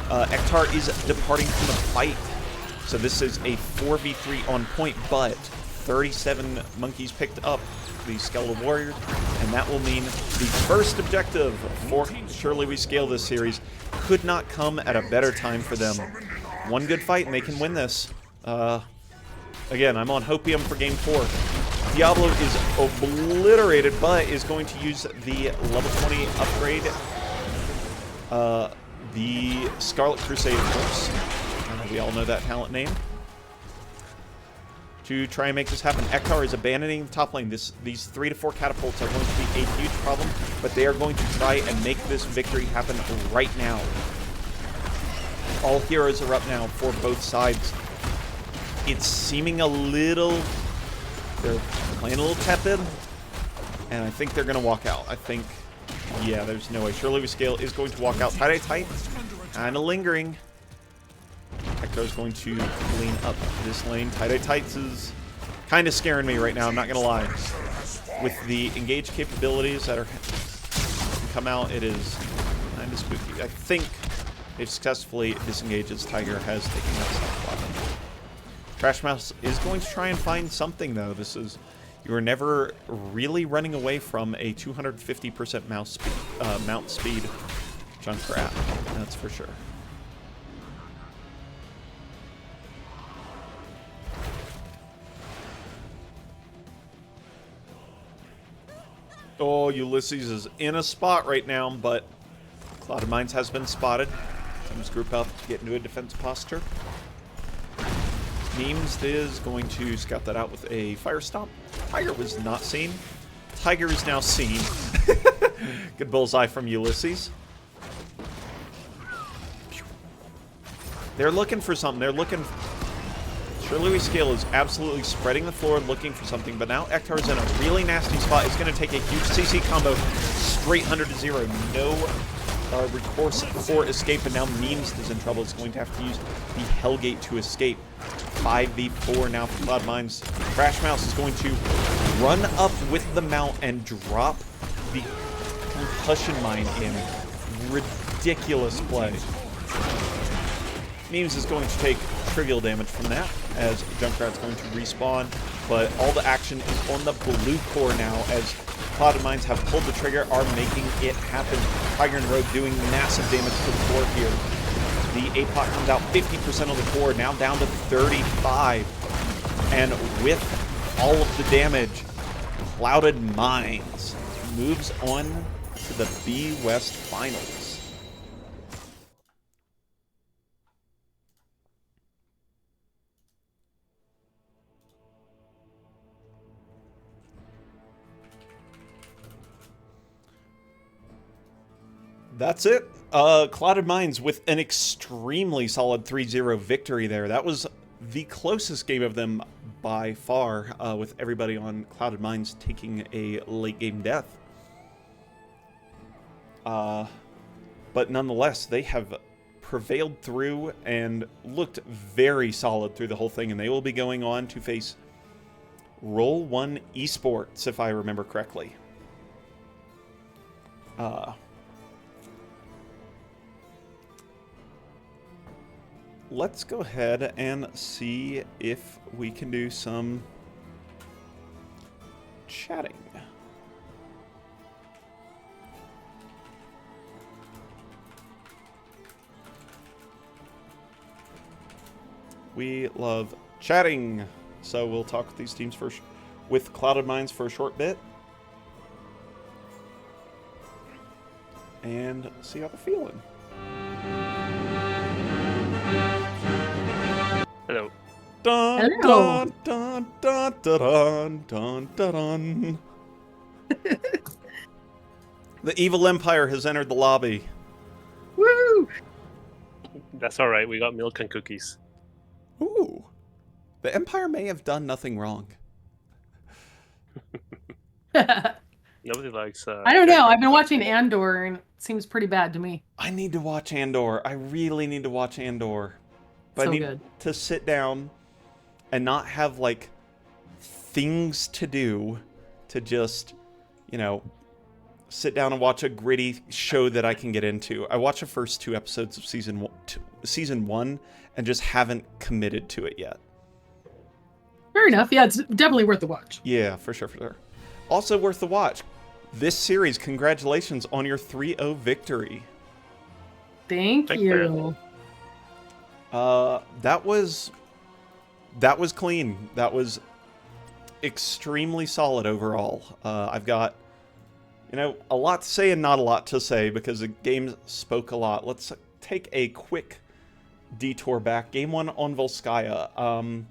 Ektar is departing from the fight, so this is a 4v3 on point, but 37 monkeys picked up the Skeletal Warriors, and that will mean the first objective for Surely We Scale this series could not come at a better time for them. One good fight and they can win this. Again, I'm on Hopium for Game 4. Diablo is obliterated, but is going to use the level 20 upgrade. The Scarlet Crusade, of course. We all know that talent name. To try and make this happen, Ektar is abandoning the top lane. These 3 to 4 catapults are going to be a huge problem, but they are going to try and make this victory happen right now. All heroes are up now for both sides. It's seeming a little... They're playing a little tepid, and I think they're going to walk out. I think, yeah, there's no way. Surely We Scale is going to walk out. Tie-Dye Tight, kind of lingering. Ektar's going to clean up this lane. Tie-Dye Tights is kind of scaring me right now, I'm not going to lie. With the engage capabilities that can come out, it is kind of spooky. I think they've successfully disengaged as Tiger has taken that soft weapon. Trash Mouse is going to try and find something, though. This is... You are never really running away from a 250% mount speed Junkrat. That's for sure. Oh, Ulysses is in a spot right now, but Cloud of Mines has been spotted. Teams group up to get into a defense posture. Memes is going to scout that out with a Fire Stomp. Tiger was not seen. Tiger is now seen. Good bullseye from Ulysses. They're looking for something. They're looking... Surely Scale is absolutely spreading the floor, looking for something, but now Ektar's in a really nasty spot. It's going to take a huge CC combo, straight 100-0. No recourse for escape, and now Memes is in trouble. It's going to have to use the Hellgate to escape. 5v4 now for Cloud Mines. Crash Mouse is going to run up with the mount and drop the concussion mine in. Ridiculous play. Memes is going to take trivial damage from that, as Junkrat's going to respawn, but all the action is on the blue core now, as Cloud of Mines have pulled the trigger, are making it happen. Tiger and Rogue doing massive damage to the core here. The APOC comes out 50% of the core, now down to 35. And with all of the damage, Clouded Mines moves on to the B-West Finals. That's it. Clouded Mines with an extremely solid 3-0 victory there. That was the closest game of them by far, with everybody on Clouded Mines taking a late game death. But nonetheless, they have prevailed through and looked very solid through the whole thing, and they will be going on to face Roll 1 Esports, if I remember correctly. Let's go ahead and see if we can do some chatting. We love chatting, so we'll talk with these teams first, with Clouded Mines for a short bit, and see how they're feeling. Hello. Dun, Hello. dun, dun, dun, dun, dun, dun, dun. The evil empire has entered the lobby. Woo! That's all right. We got milk and cookies. Ooh. The empire may have done nothing wrong. Nobody likes. I don't know. I've been watching Andor, and it seems pretty bad to me. I need to watch Andor. I really need to watch Andor. But So I need good. to sit down and not have, like, things to do to just, you know, sit down and watch a gritty show that I can get into. I watched the first 2 episodes of season 1 and just haven't committed to it yet. Fair enough. Yeah, it's definitely worth the watch. Yeah, for sure, for sure. Also worth the watch. This series, congratulations on your 3-0 victory. Thank Thank you. you. That was clean. That was extremely solid overall. I've got, you know, a lot to say and not a lot to say because the game spoke a lot. Let's take a quick detour back. Game 1 on Volskaya.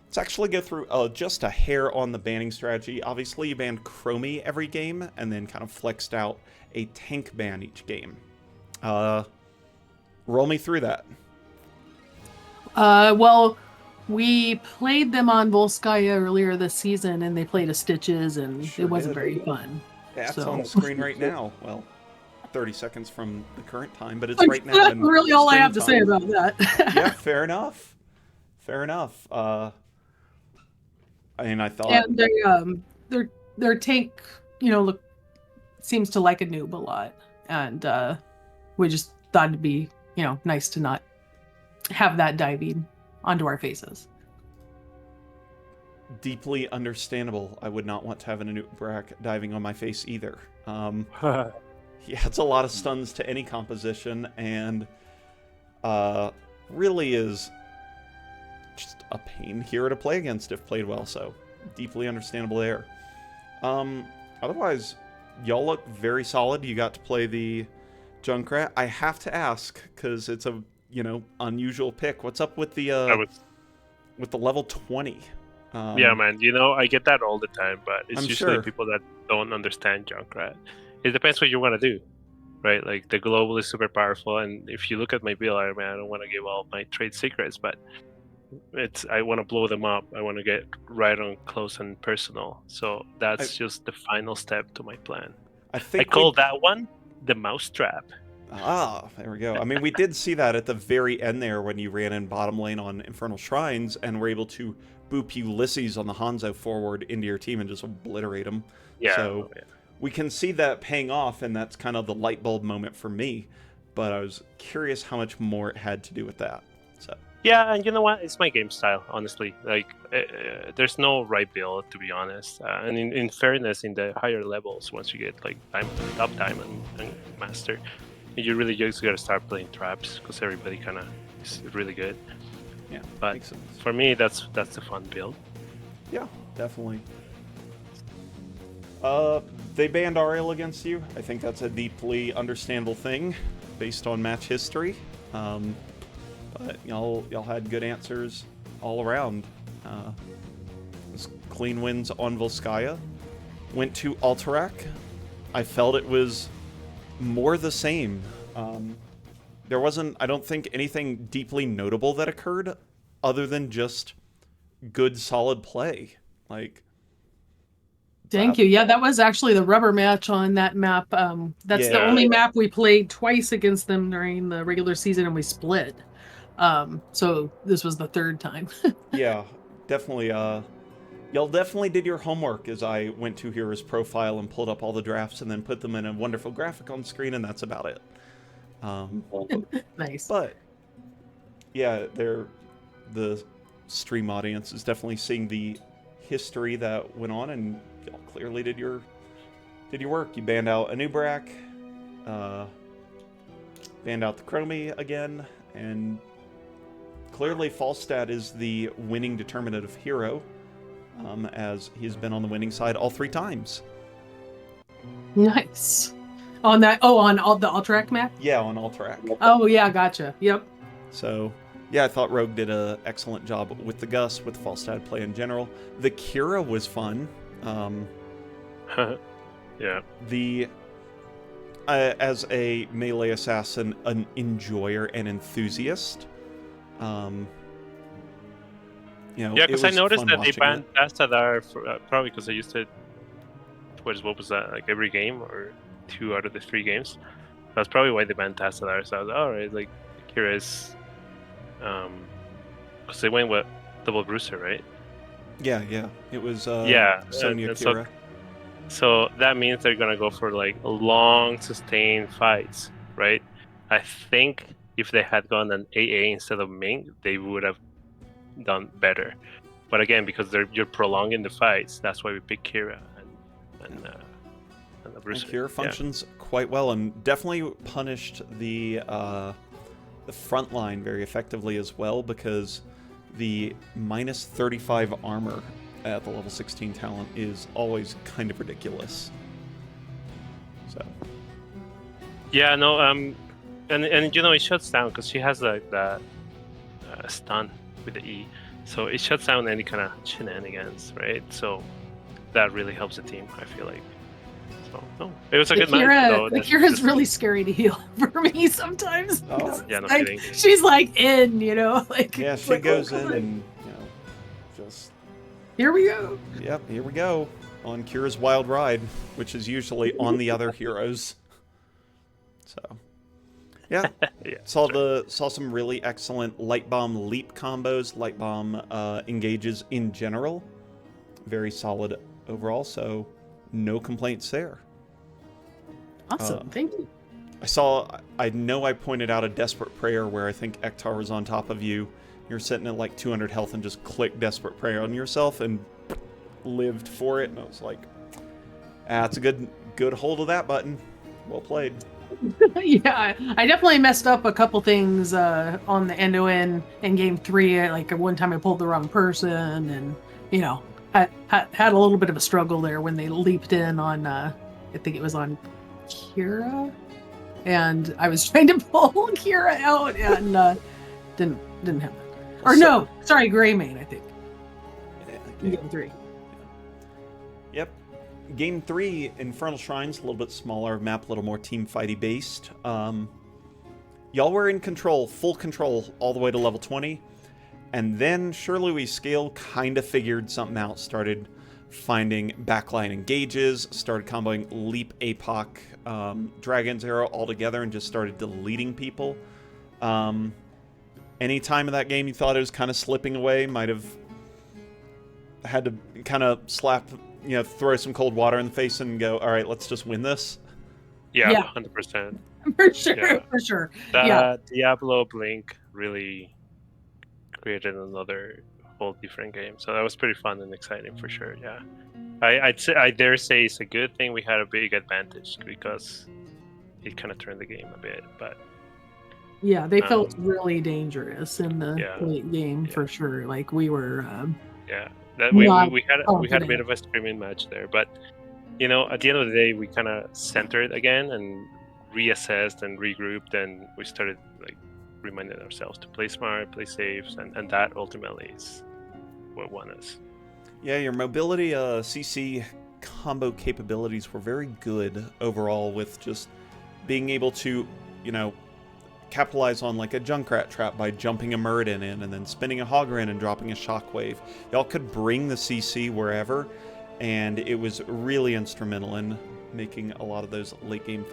Let's actually go through just a hair on the banning strategy. Obviously, you banned Chromie every game and then kind of flexed out a tank ban each game. Roll me through that. Well, we played them on Volskaya earlier this season, and they played a Stitches, and Sure it wasn't did. very fun. Yeah, it's So- on the screen right now. Well, 30 seconds from the current time, but it's That's right now. in really all I stream have to say time. about that. Yeah, fair enough. Fair enough. I mean, I thought... And their tank, you know, seems to like a noob a lot, and we just thought it'd be, you know, nice to not have that diving onto our faces. Deeply understandable. I would not want to have an Anub'arak diving on my face either. Yeah, it's a lot of stuns to any composition, and really is just a pain hero to play against if played well, so deeply understandable there. Otherwise, y'all look very solid. You got to play the Junkrat. I have to ask, because it's a, unusual pick. What's up with the level 20? Yeah, man. I get that all the time, but it's I'm usually sure. people that don't understand Junkrat. It depends what you want to do, right? Like the global is super powerful, and if you look at my build, I don't want to give all my trade secrets, but I want to blow them up. I want to get right on close and personal. So that's just the final step to my plan. I think call that one the mousetrap. Ah, there we go. I mean, we did see that at the very end there when you ran in bottom lane on Infernal Shrines and were able to boop Ulysses on the Hanzo forward into your team and just obliterate him. Yeah. So we can see that paying off, and that's kind of the light bulb moment for me. But I was curious how much more it had to do with that. So. Yeah, and you know what? It's my game style, honestly. Like, there's no right build, to be honest. And in fairness, in the higher levels, once you get like top diamond and master, you really just gotta start playing traps because everybody kind of is really good. Yeah, but makes sense. For me, that's the fun build. Yeah, definitely. They banned Ariel against you. I think that's a deeply understandable thing, based on match history. But y'all had good answers all around. Clean wins on Volskaya. Went to Alterac. I felt it was more the same. There wasn't, I don't think, anything deeply notable that occurred other than just good, solid play. Like, Thank you. Yeah, that was actually the rubber match on that map. That's the only map we played twice against them during the regular season, and we split. So this was the third time. Yeah, definitely. Y'all definitely did your homework as I went to Hero's profile and pulled up all the drafts and then put them in a wonderful graphic on screen, and that's about it. Nice. But yeah, the stream audience is definitely seeing the history that went on, and y'all clearly did your work. You banned out Anubrak, banned out the Chromie again, and clearly Falstad is the winning determinative hero, as he's been on the winning side all 3 times. Nice. On that, on all the Alterac map? Yeah, on Alterac. Oh, yeah, gotcha. Yep. So, yeah, I thought Rogue did an excellent job with the Gus, with the Falstad play in general. The Kira was fun. Yeah. As a melee assassin, an enjoyer and enthusiast, yeah, because I noticed that they banned Astadar probably because they used it. What was that? Like every game or 2 out of the 3 games. That's probably why they banned Astadar. So I was like, all right, like Kira's, because they went with double Bruiser, right? Yeah, it was Sonya Kira. So that means they're gonna go for like long, sustained fights, right? I think if they had gone an AA instead of Ming, they would have done better. But again, because you're prolonging the fights, that's why we picked Kira and the Bruiser. And Kira functions quite well and definitely punished the front line very effectively as well, because the minus 35 armor at the level 16 talent is always kind of ridiculous. So. Yeah, no, and it shuts down because she has like that stun with the E, so it shuts down any kind of shenanigans, right? So that really helps the team, I feel like. So no, it was a good match. Though, the Kira's really scary to heal for me sometimes. Oh. Yeah, no like, kidding. she's like in, like yeah, she goes in and just. Here we go. Yep, here we go on Kira's wild ride, which is usually on the other heroes. So, yeah, saw some really excellent light bomb leap combos, light bomb engages in general, very solid overall. So, no complaints there. Awesome, thank you. I know I pointed out a desperate prayer where I think Ektar was on top of you. You're sitting at like 200 health and just click Desperate Prayer on yourself and lived for it. And I was like, that's a good hold of that button. Well played. Yeah, I definitely messed up a couple things on the end-to-end in game 3. Like one time I pulled the wrong person, and I had a little bit of a struggle there when they leaped in on I think it was on Kira, and I was trying to pull Kira out and didn't have it. Or no, sorry, Greymane, I think. Game 3. Yep. Game 3, Infernal Shrines, a little bit smaller map, a little more team fighty based. Y'all were in control, full control, all the way to level 20. And then Surely We Scale kind of figured something out, started finding backline engages, started comboing Leap, APOC, Dragon's Arrow all together, and just started deleting people. Any time in that game you thought it was kind of slipping away, might have had to kind of slap, throw some cold water in the face and go, all right, let's just win this? Yeah, 100%. For sure, for sure. That Diablo Blink really created another whole different game. So that was pretty fun and exciting for sure, yeah. I dare say it's a good thing we had a big advantage because it kind of turned the game a bit, but... Yeah, they felt really dangerous in the late game for sure. Like we were... we had a bit of a screaming match there, but at the end of the day, we kind of centered again and reassessed and regrouped, and we started like reminding ourselves to play smart, play safe, and that ultimately is what won us. Yeah, your mobility CC combo capabilities were very good overall, with just being able to, capitalize on like a Junkrat trap by jumping a Muradin in and then spinning a Hogren and dropping a Shockwave. Y'all could bring the CC wherever, and it was really instrumental in making a lot of those late game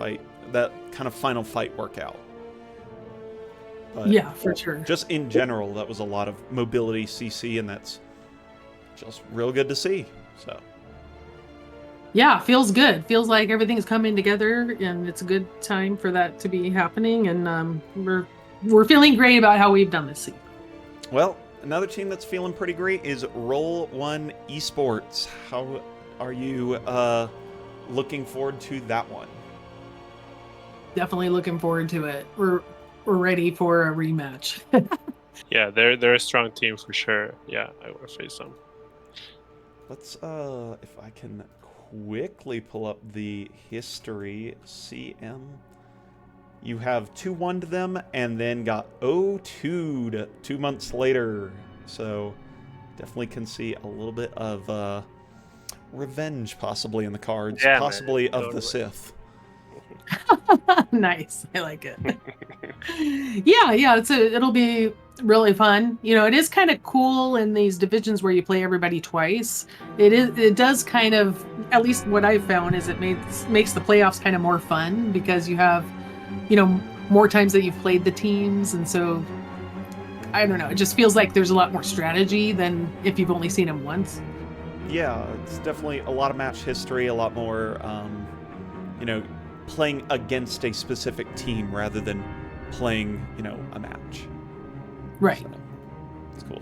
that kind of final fight work out. But yeah, for sure. Just in general, that was a lot of mobility CC, and that's just real good to see. So yeah, feels good. Feels like everything's coming together, and it's a good time for that to be happening. And we're feeling great about how we've done this season. Well, another team that's feeling pretty great is Roll One Esports. How are you looking forward to that one? Definitely looking forward to it. We're ready for a rematch. Yeah, they're a strong team for sure. Yeah, I want to face them. Let's if I can quickly pull up the history. CM, you have 2-1 to them, and then got 0-2'd 2 months later. So definitely can see a little bit of revenge possibly in the cards, possibly man, of the Sith. Nice, I like it. yeah, it'll be really fun. It is kind of cool in these divisions where you play everybody twice. It does kind of, at least what I've found is it makes the playoffs kind of more fun because you have more times that you've played the teams, and so I don't know, it just feels like there's a lot more strategy than if you've only seen them once. Yeah, it's definitely a lot of match history, a lot more playing against a specific team rather than playing, a match. Right. So, it's cool.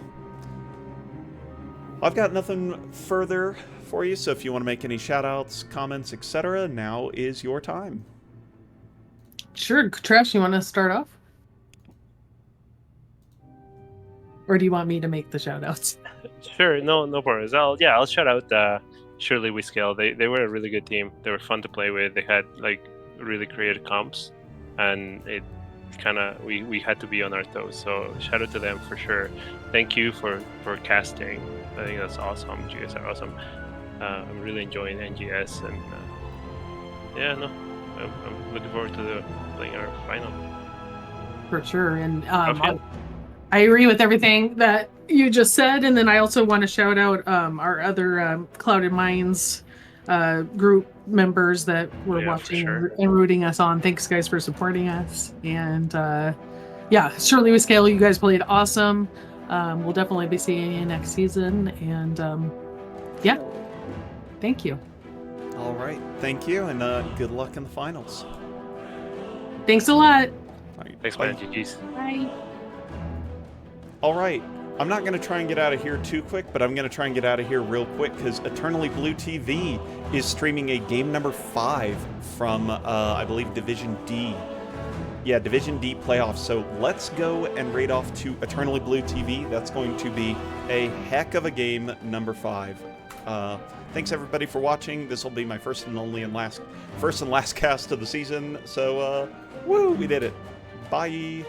I've got nothing further for you, so if you want to make any shout-outs, comments, etc., now is your time. Sure. Trash, you want to start off? Or do you want me to make the shout-outs? Sure, no worries. I'll shout out Surely We Scale. They were a really good team. They were fun to play with. They had really creative comps, and it kind of we had to be on our toes. So shout out to them for sure. Thank you for casting. I think that's awesome. You guys are awesome. I'm really enjoying NGS, and I'm looking forward to playing our final. For sure, and I agree with everything that you just said, and then I also want to shout out our other Clouded Minds group members that were watching and rooting us on. Thanks, guys, for supporting us. And Surely We Scale, you guys played awesome. We'll definitely be seeing you next season. And thank you. All right, thank you, and good luck in the finals. Thanks a lot. Right, thanks, man. GG's. Bye. All right. I'm not going to try and get out of here too quick, but I'm going to try and get out of here real quick because Eternally Blue TV is streaming a game number 5 from, I believe, Division D. Yeah, Division D playoffs. So let's go and raid off to Eternally Blue TV. That's going to be a heck of a game number 5. Thanks everybody for watching. This will be my first and last cast of the season. So, woo, we did it. Bye.